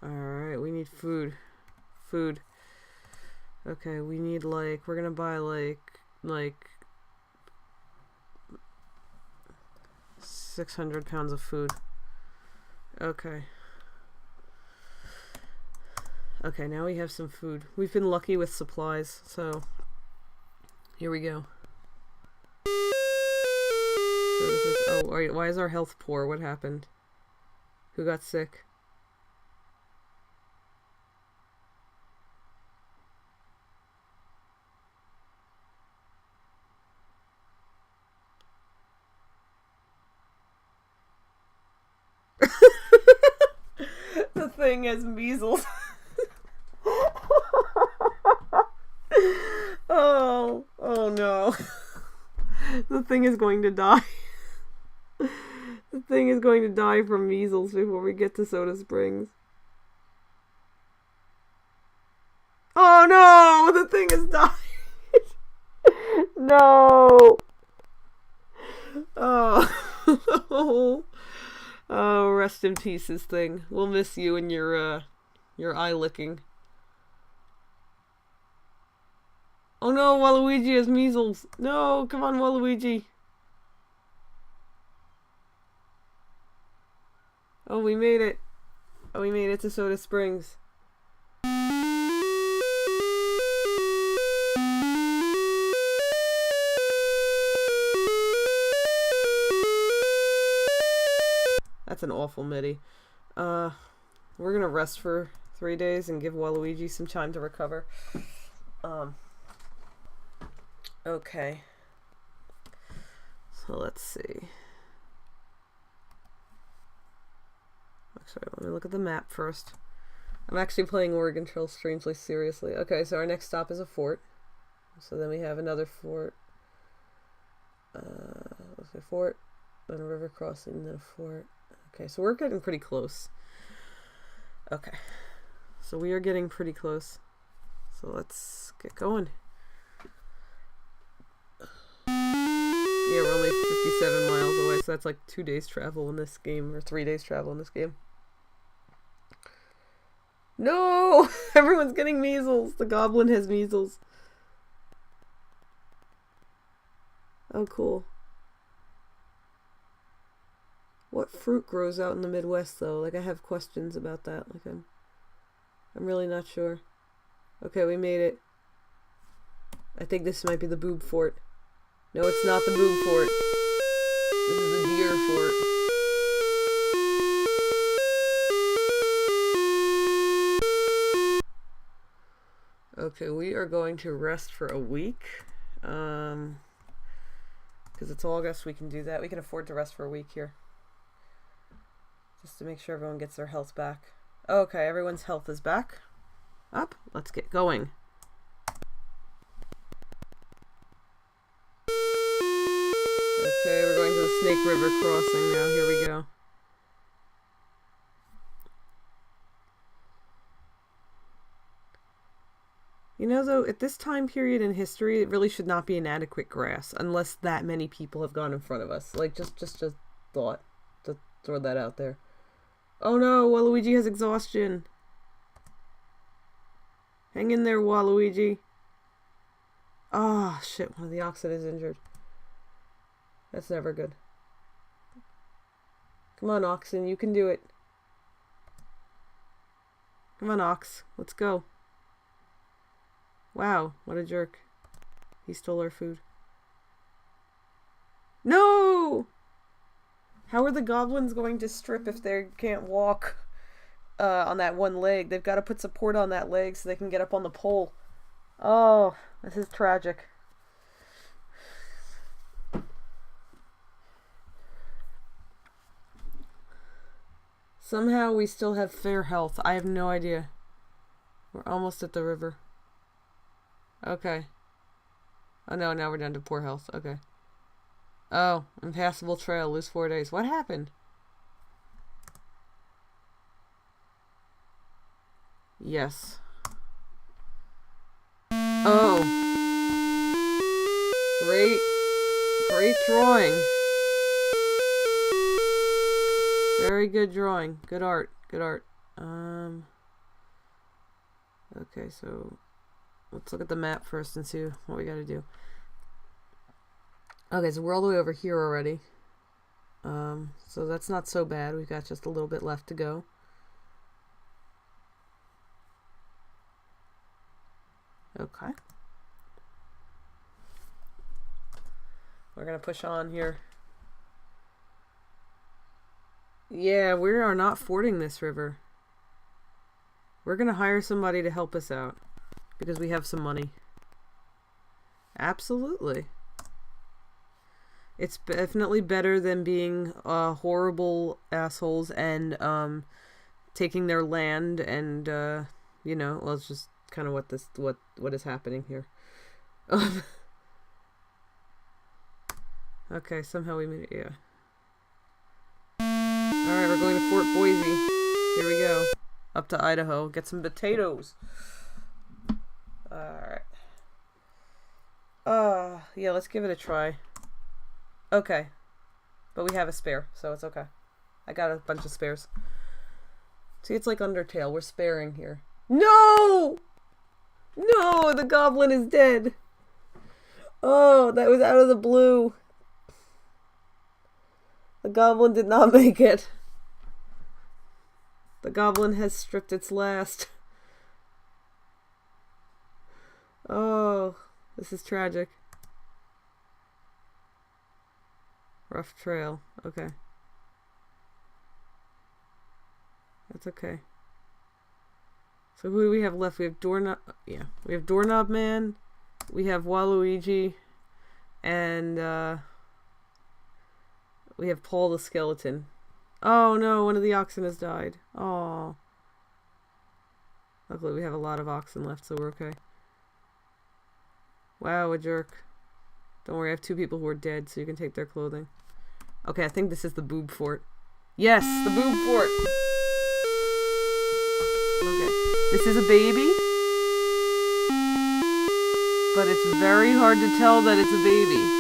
Alright, we need food. Food. Okay, we need we're gonna buy like 600 pounds of food. Okay. Okay, now we have some food. We've been lucky with supplies, so here we go. Oh, why is our health poor? What happened? Who got sick? The thing has measles. Oh no. The thing is going to die. The thing is going to die from measles before we get to Soda Springs. Oh no! The thing has died! No! Oh. Oh, rest in pieces, thing. We'll miss you and your eye licking. Oh no, Waluigi has measles. No, come on, Waluigi. Oh, we made it. Oh, we made it to Soda Springs. That's an awful MIDI. We're gonna rest for 3 days and give Waluigi some time to recover. Okay. So let's see. Actually, let me look at the map first. I'm actually playing Oregon Trail strangely seriously. Okay, so our next stop is a fort. So then we have another fort. Let's say fort, then a river crossing, then a fort. Okay, so we're getting pretty close. Okay. So we are getting pretty close. So let's get going. Yeah, we're only 57 miles away, so that's like 2 days travel in this game, or 3 days travel in this game. No! Everyone's getting measles! The goblin has measles. Oh, cool. What fruit grows out in the Midwest, though? Like, I have questions about that. Like, I'm really not sure. Okay, we made it. I think this might be the boob fort. No, it's not the boob fort. This is the deer fort. Okay, we are going to rest for a week. Because it's August, we can do that. We can afford to rest for a week here. Just to make sure everyone gets their health back. Okay, everyone's health is back. Up. Let's get going. Okay, we're going to the Snake River crossing now. Here we go. You know, though, at this time period in history, it really should not be inadequate grass unless that many people have gone in front of us. Like, just thought. Just throw that out there. Oh no, Waluigi has exhaustion. Hang in there, Waluigi. Ah, oh, shit, one of the oxen is injured. That's never good. Come on, oxen, you can do it. Come on, ox, let's go. Wow, what a jerk. He stole our food. No! How are the goblins going to strip if they can't walk on that one leg? They've got to put support on that leg so they can get up on the pole. Oh, this is tragic. Somehow we still have fair health. I have no idea. We're almost at the river. Okay. Oh no, now we're down to poor health. Okay. Oh, impassable trail. Lose 4 days. What happened? Yes. Oh. Great drawing. Very good drawing. Good art. Good art. Okay, so let's look at the map first and see what we gotta do. Okay, so we're all the way over here already. So that's not so bad. We've got just a little bit left to go. Okay. We're gonna push on here. Yeah, we are not fording this river. We're gonna hire somebody to help us out because we have some money. Absolutely. It's definitely better than being horrible assholes and taking their land and you know, well, it's just kind of what is happening here. Okay, somehow we made it. Yeah. All right, we're going to Fort Boise. Here we go. Up to Idaho. Get some potatoes. All right. Yeah, let's give it a try. Okay. But we have a spare, so it's okay. I got a bunch of spares. See, it's like Undertale. We're sparing here. No! No, the goblin is dead. Oh, that was out of the blue. The goblin did not make it. The goblin has stripped its last. Oh, this is tragic. Rough trail. Okay. That's okay. So who do we have left? We have Doorknob. Yeah, we have Doorknob Man. We have Waluigi, and we have Paul the Skeleton. Oh no, one of the oxen has died. Oh. Luckily, we have a lot of oxen left, so we're okay. Wow, a jerk. Don't worry, I have 2 people who are dead, so you can take their clothing. Okay, I think this is the boob fort. Yes, the boob fort. Okay, this is a baby, but it's very hard to tell that it's a baby.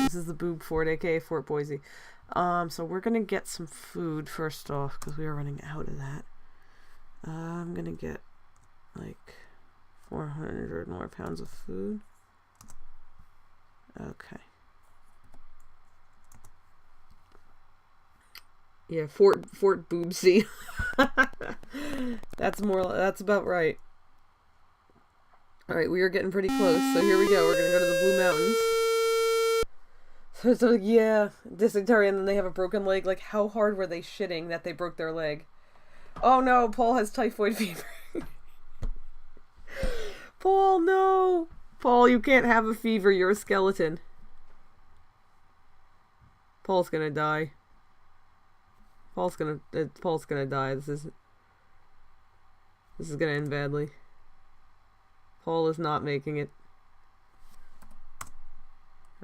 This is the boob fort, aka Fort Boise. So we're gonna get some food first off because we are running out of that. I'm gonna get like 400 more pounds of food. Okay. Yeah, Fort Boobsy. That's about right. Alright, we are getting pretty close, so here we go. We're gonna go to the Blue Mountains. So yeah, dysentery, and then they have a broken leg. Like, how hard were they shitting that they broke their leg? Oh no, Paul has typhoid fever. Paul, no! Paul, you can't have a fever, you're a skeleton. Paul's gonna die. Paul's gonna die. This is gonna end badly. Paul is not making it.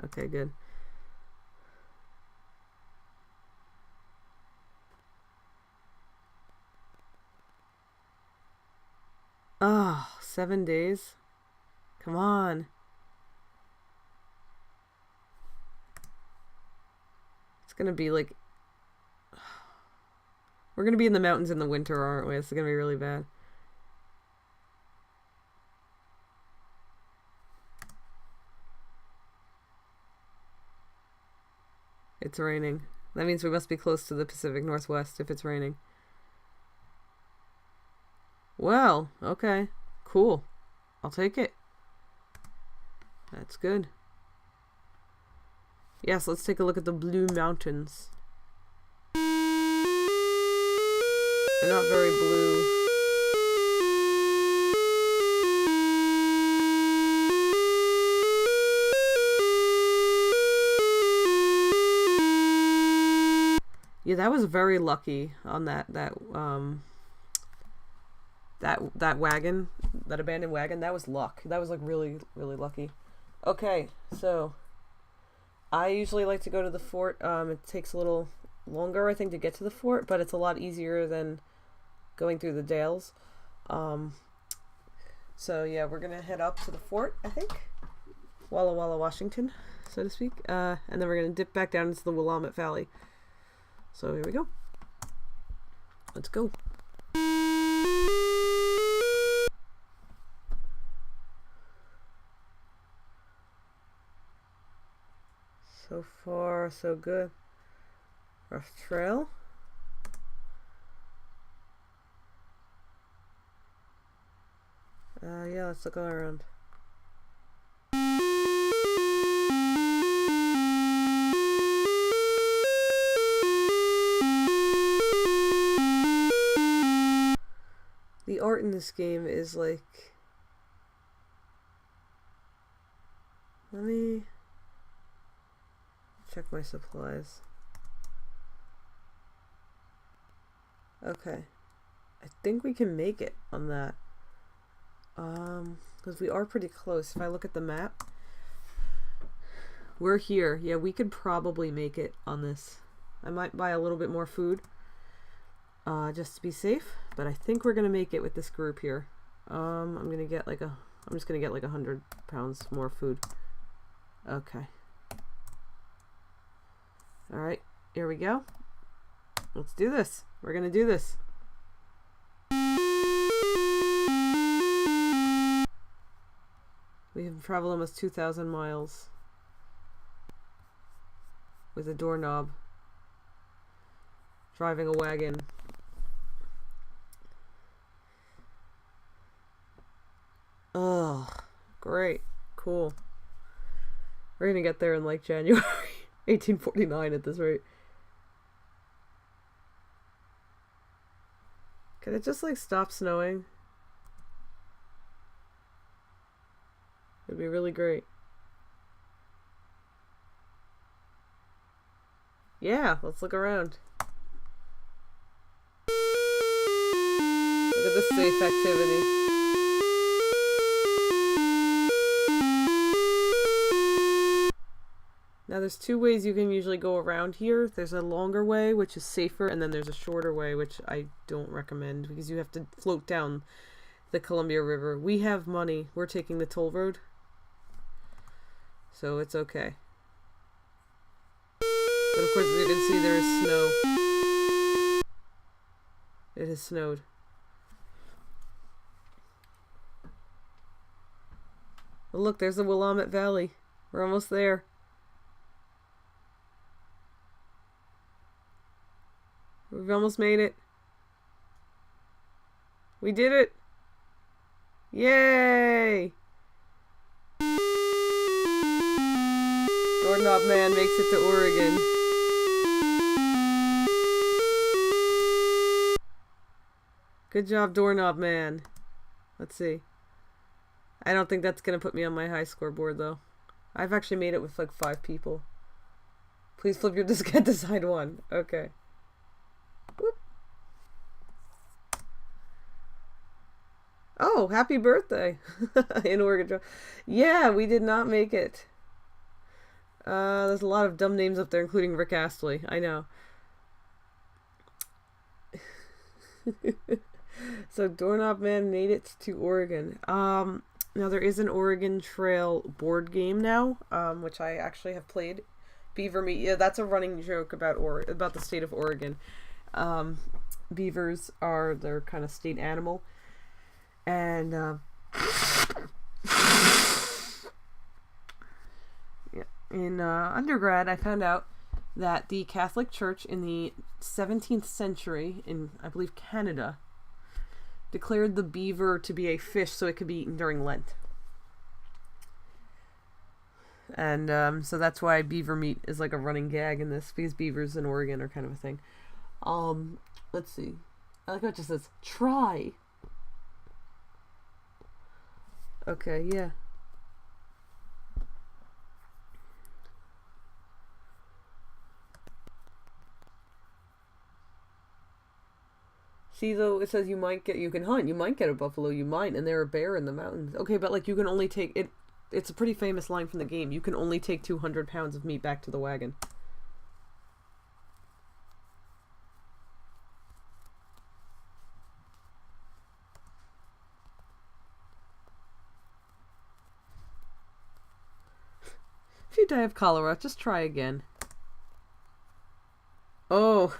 Okay, good. Oh, 7 days? Come on. It's gonna be like... We're gonna be in the mountains in the winter, aren't we? It's gonna be really bad. It's raining. That means we must be close to the Pacific Northwest if it's raining. Well, okay. Cool. I'll take it. That's good. Yes, let's take a look at the Blue Mountains. They're not very blue. Yeah, that was very lucky on that wagon, that abandoned wagon. That was luck. That was like really, really lucky. Okay, so I usually like to go to the fort. It takes a little longer, I think, to get to the fort, but it's a lot easier than going through the dales. So yeah, we're gonna head up to the fort, I think. Walla Walla, Washington, so to speak. And then we're gonna dip back down into the Willamette Valley. So here we go. Let's go. So far, so good. Rough trail. Yeah, let's look all around. The art in this game is like... Let me check my supplies. Okay. I think we can make it on that. Because we are pretty close. If I look at the map, we're here. Yeah, we could probably make it on this. I might buy a little bit more food, just to be safe. But I think we're gonna make it with this group here. I'm just gonna get like 100 pounds more food. Okay. All right, here we go. Let's do this. We're gonna do this. We have traveled almost 2,000 miles with a doorknob, driving a wagon. Oh, great. Cool. We're gonna get there in like January 1849 at this rate. Can it just like stop snowing? It'd be really great. Yeah, let's look around. Look at this safe activity. Now there's two ways you can usually go around here. There's a longer way, which is safer, and then there's a shorter way, which I don't recommend because you have to float down the Columbia River. We have money. We're taking the toll road. So it's okay. But of course, as you can see, there is snow. It has snowed. Well, look, there's the Willamette Valley. We're almost there. We've almost made it. We did it! Yay! Doorknob Man makes it to Oregon. Good job, Doorknob Man. Let's see. I don't think that's gonna put me on my high score board though. I've actually made it with like 5 people. Please flip your diskette to side 1. Okay. Whoop. Oh, happy birthday in Oregon. Yeah, we did not make it. There's a lot of dumb names up there, including Rick Astley. I know. So Doorknob Man made it to Oregon. Now there is an Oregon Trail board game now, which I actually have played. Beaver Meat. Yeah, that's a running joke about the state of Oregon. Beavers are their kind of state animal, and yeah, in undergrad I found out that the Catholic Church in the 17th century in, I believe, Canada, declared the beaver to be a fish so it could be eaten during Lent. And so that's why beaver meat is like a running gag in this, because beavers in Oregon are kind of a thing. Let's see. I like how it just says, try. Okay, yeah. See, though, it says you can hunt. You might get a buffalo. You might, and there are bear in the mountains. Okay, but like you can only take it. It's a pretty famous line from the game. You can only take 200 pounds of meat back to the wagon. If you die of cholera, just try again. Oh,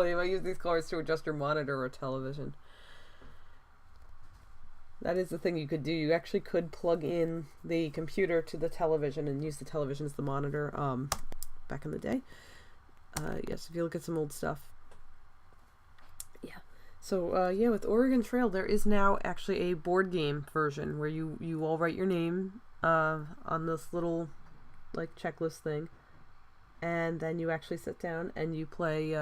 you might use these colors to adjust your monitor or television. That is the thing you could do. You actually could plug in the computer to the television and use the television as the monitor back in the day. Yes, if you look at some old stuff. Yeah. So, yeah, with Oregon Trail, there is now actually a board game version where you all write your name on this little, like, checklist thing. And then you actually sit down and you play,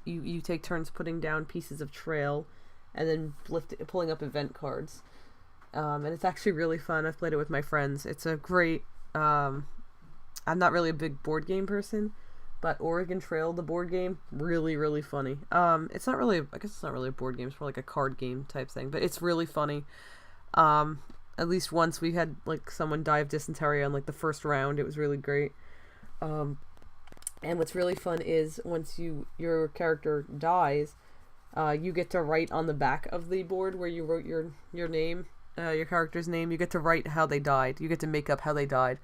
you take turns putting down pieces of trail and then pulling up event cards. And it's actually really fun. I've played it with my friends. It's a great, I'm not really a big board game person, but Oregon Trail, the board game, really, really funny. It's not really, I guess it's not really a board game. It's more like a card game type thing, but it's really funny. At least once we had, like, someone die of dysentery on, like, the first round. It was really great. And what's really fun is once your character dies, you get to write on the back of the board where you wrote your name, your character's name. You get to write how they died. You get to make up how they died.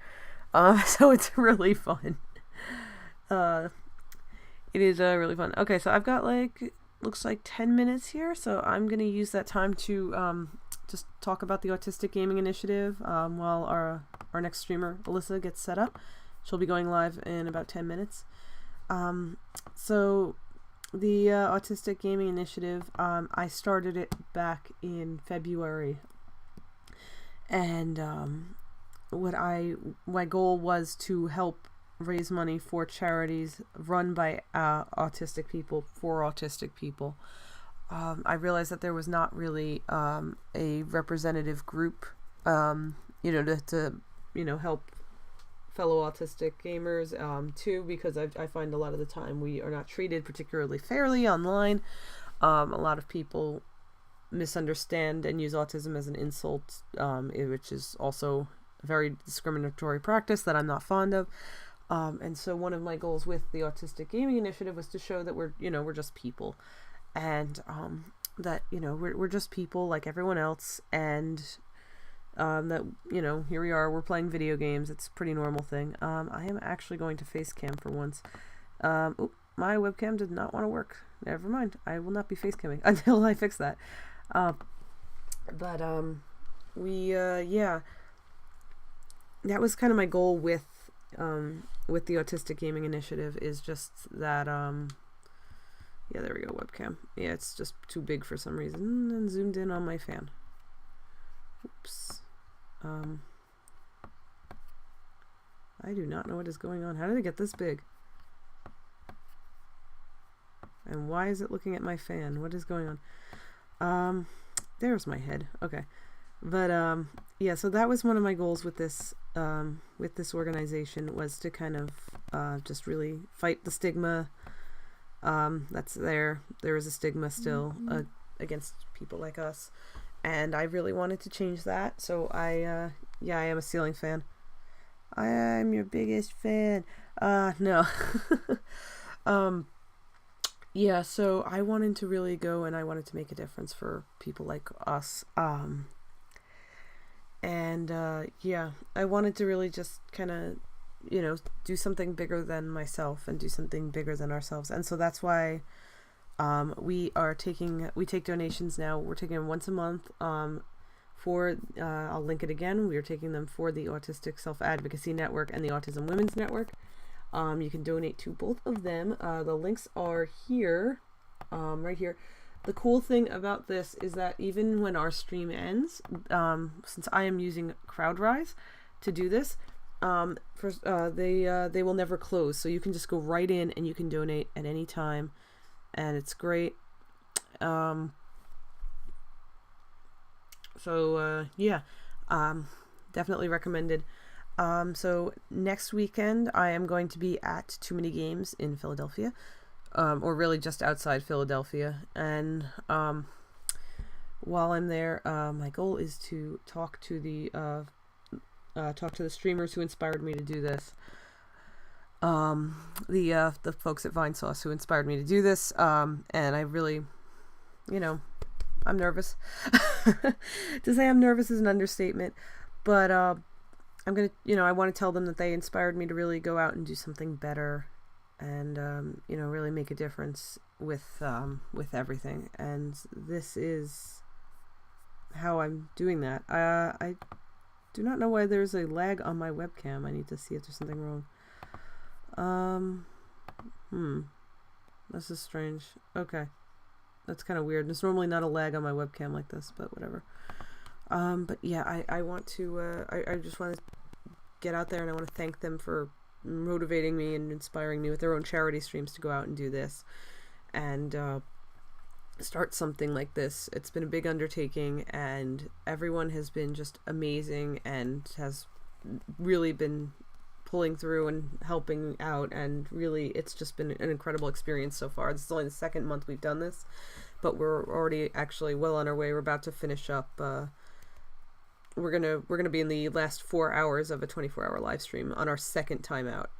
So it's really fun. It is really fun. Okay, so I've got looks like 10 minutes here, so I'm gonna use that time to just talk about the Autistic Gaming Initiative while our next streamer Alyssa gets set up. She'll be going live in about 10 minutes. So the Autistic Gaming Initiative, I started it back in February, and my goal was to help raise money for charities run by autistic people for autistic people. I realized that there was not really a representative group, to help fellow autistic gamers too, because I find a lot of the time we are not treated particularly fairly online. A lot of people misunderstand and use autism as an insult, which is also a very discriminatory practice that I'm not fond of. And so one of my goals with the Autistic Gaming Initiative was to show that we're just people, and that we're just people like everyone else, and that here we are, we're playing video games. It's a pretty normal thing. I am actually going to face cam for once. My webcam did not want to work. Never mind, I will not be face camming until I fix that. That was kind of my goal with the Autistic Gaming Initiative, is just that there we go, webcam. Yeah, it's just too big for some reason, and zoomed in on my fan. Oops. I do not know what is going on. How did it get this big? And why is it looking at my fan? What is going on? There's my head. Okay. But so that was one of my goals with this organization, was to kind of just really fight the stigma that's there. There is a stigma still against people like us, and I really wanted to change that. So I am a ceiling fan. I'm your biggest fan. No. So I wanted to really go, and I wanted to make a difference for people like us. I wanted to really just kind of, do something bigger than myself and do something bigger than ourselves. And so that's why we take donations now. We're taking them once a month for, I'll link it again. We are taking them for the Autistic Self-Advocacy Network and the Autism Women's Network. You can donate to both of them. The links are here, right here. The cool thing about this is that even when our stream ends, since I am using CrowdRise to do this, they will never close. So you can just go right in and you can donate at any time, and it's great. Definitely recommended. So next weekend I am going to be at Too Many Games in Philadelphia. or really just outside Philadelphia. And while I'm there, my goal is to talk to the streamers who inspired me to do this. The folks at Vinesauce who inspired me to do this. And I really, I'm nervous. To say I'm nervous is an understatement, but I'm gonna, I want to tell them that they inspired me to really go out and do something better, and really make a difference with everything. And this is how I'm doing that. I do not know why there's a lag on my webcam. I need to see if there's something wrong. This is strange. Okay. That's kind of weird. There's normally not a lag on my webcam like this, but whatever. But yeah, I want to, I just want to get out there, and I want to thank them for motivating me and inspiring me with their own charity streams to go out and do this and start something like this. It's been a big undertaking, and everyone has been just amazing and has really been pulling through and helping out, and really it's just been an incredible experience so far. This is only the second month we've done this, but we're already actually well on our way. We're about to finish up. We're gonna be in the last 4 hours of a 24-hour live stream on our second time out,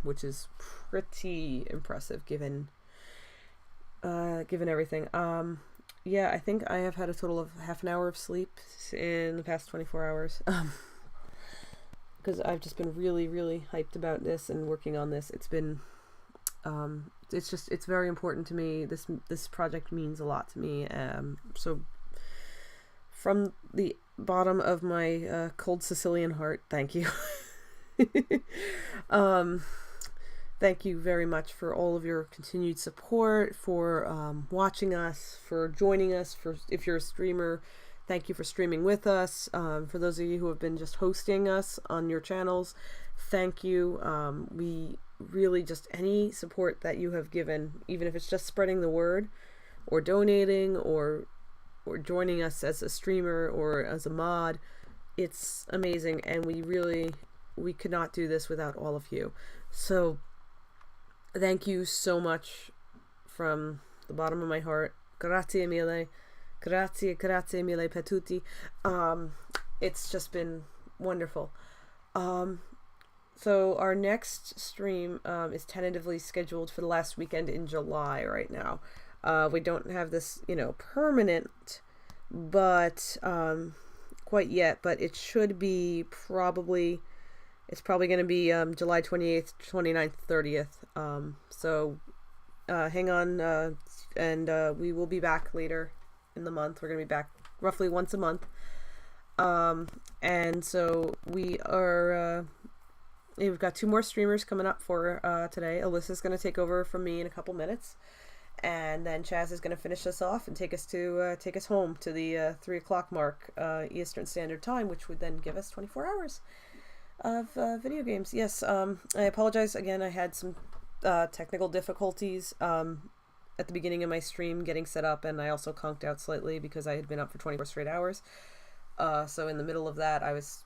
which is pretty impressive given everything. Yeah, I think I have had a total of half an hour of sleep in the past 24 hours. Because I've just been really, really hyped about this and working on this. It's been, it's very important to me. This project means a lot to me. So from the bottom of my cold Sicilian heart, thank you. Thank you very much for all of your continued support, for watching us, for joining us, for if you're a streamer. Thank you for streaming with us. For those of you who have been just hosting us on your channels, thank you. We really just any support that you have given, even if it's just spreading the word or donating or joining us as a streamer or as a mod, it's amazing. And we could not do this without all of you. So thank you so much from the bottom of my heart. Grazie mille. Grazie mille per tutti. It's just been wonderful. So our next stream is tentatively scheduled for the last weekend in July right now. We don't have this, permanent, but quite yet. But it should be it's probably going to be July 28th, 29th, 30th. So hang on, and we will be back later in the month. We're going to be back roughly once a month. And so we've got 2 more streamers coming up for today. Alyssa's going to take over from me in a couple minutes, and then Chaz is going to finish us off and take us home to the 3 o'clock mark Eastern Standard Time, which would then give us 24 hours of video games. Yes, I apologize again. I had some technical difficulties at the beginning of my stream getting set up, and I also conked out slightly because I had been up for 24 straight hours. So in the middle of that, I was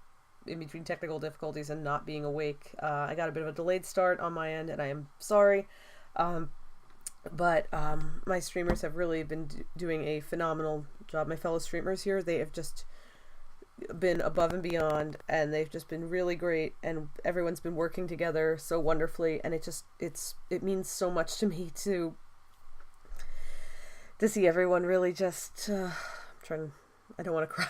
in between technical difficulties and not being awake. I got a bit of a delayed start on my end, and I am sorry. But my streamers have really been doing a phenomenal job. My fellow streamers here, they have just been above and beyond, and they've just been really great, and everyone's been working together so wonderfully, and it means so much to me to see everyone really just I don't want to cry.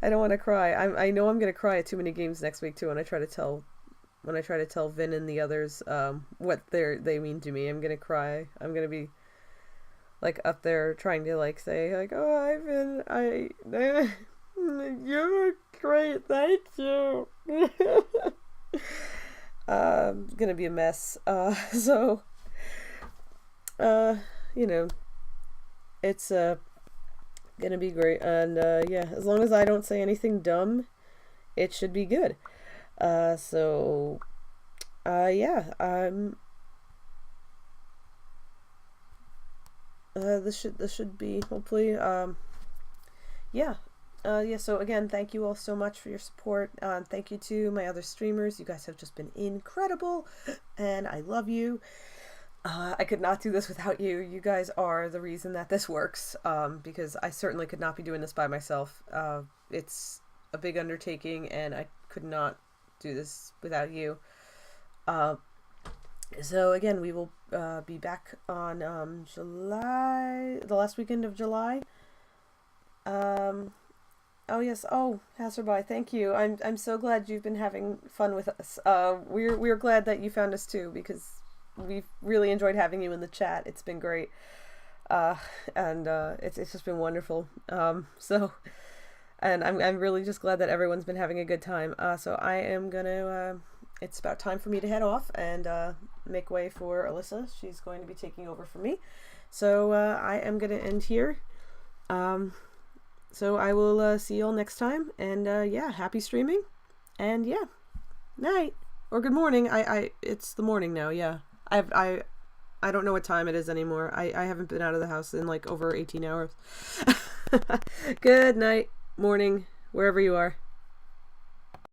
I don't want to cry. I know I'm gonna cry at too many games next week too, when I try to tell Vin and the others what they mean to me. I'm gonna cry. I'm gonna be like up there trying to like say like, oh, Ivan, you're great, thank you. Gonna be a mess. So it's gonna be great, and yeah, as long as I don't say anything dumb, it should be good. So yeah, this should be hopefully yeah. Yeah, so again, thank you all so much for your support. Thank you to my other streamers. You guys have just been incredible, and I love you. I could not do this without you. You guys are the reason that this works, because I certainly could not be doing this by myself. It's a big undertaking, and I could not do this without you. So again, we will be back on the last weekend of July. Oh yes. Oh, Passerby, thank you. I'm so glad you've been having fun with us. We're glad that you found us too, because we've really enjoyed having you in the chat. It's been great. And it's just been wonderful. And I'm really just glad that everyone's been having a good time. So I am gonna it's about time for me to head off and make way for Alyssa. She's going to be taking over for me. So I am gonna end here. So I will see you all next time, and yeah, happy streaming, and yeah, night or good morning. It's the morning now. Yeah, I don't know what time it is anymore. I haven't been out of the house in like over 18 hours. Good night, morning, wherever you are.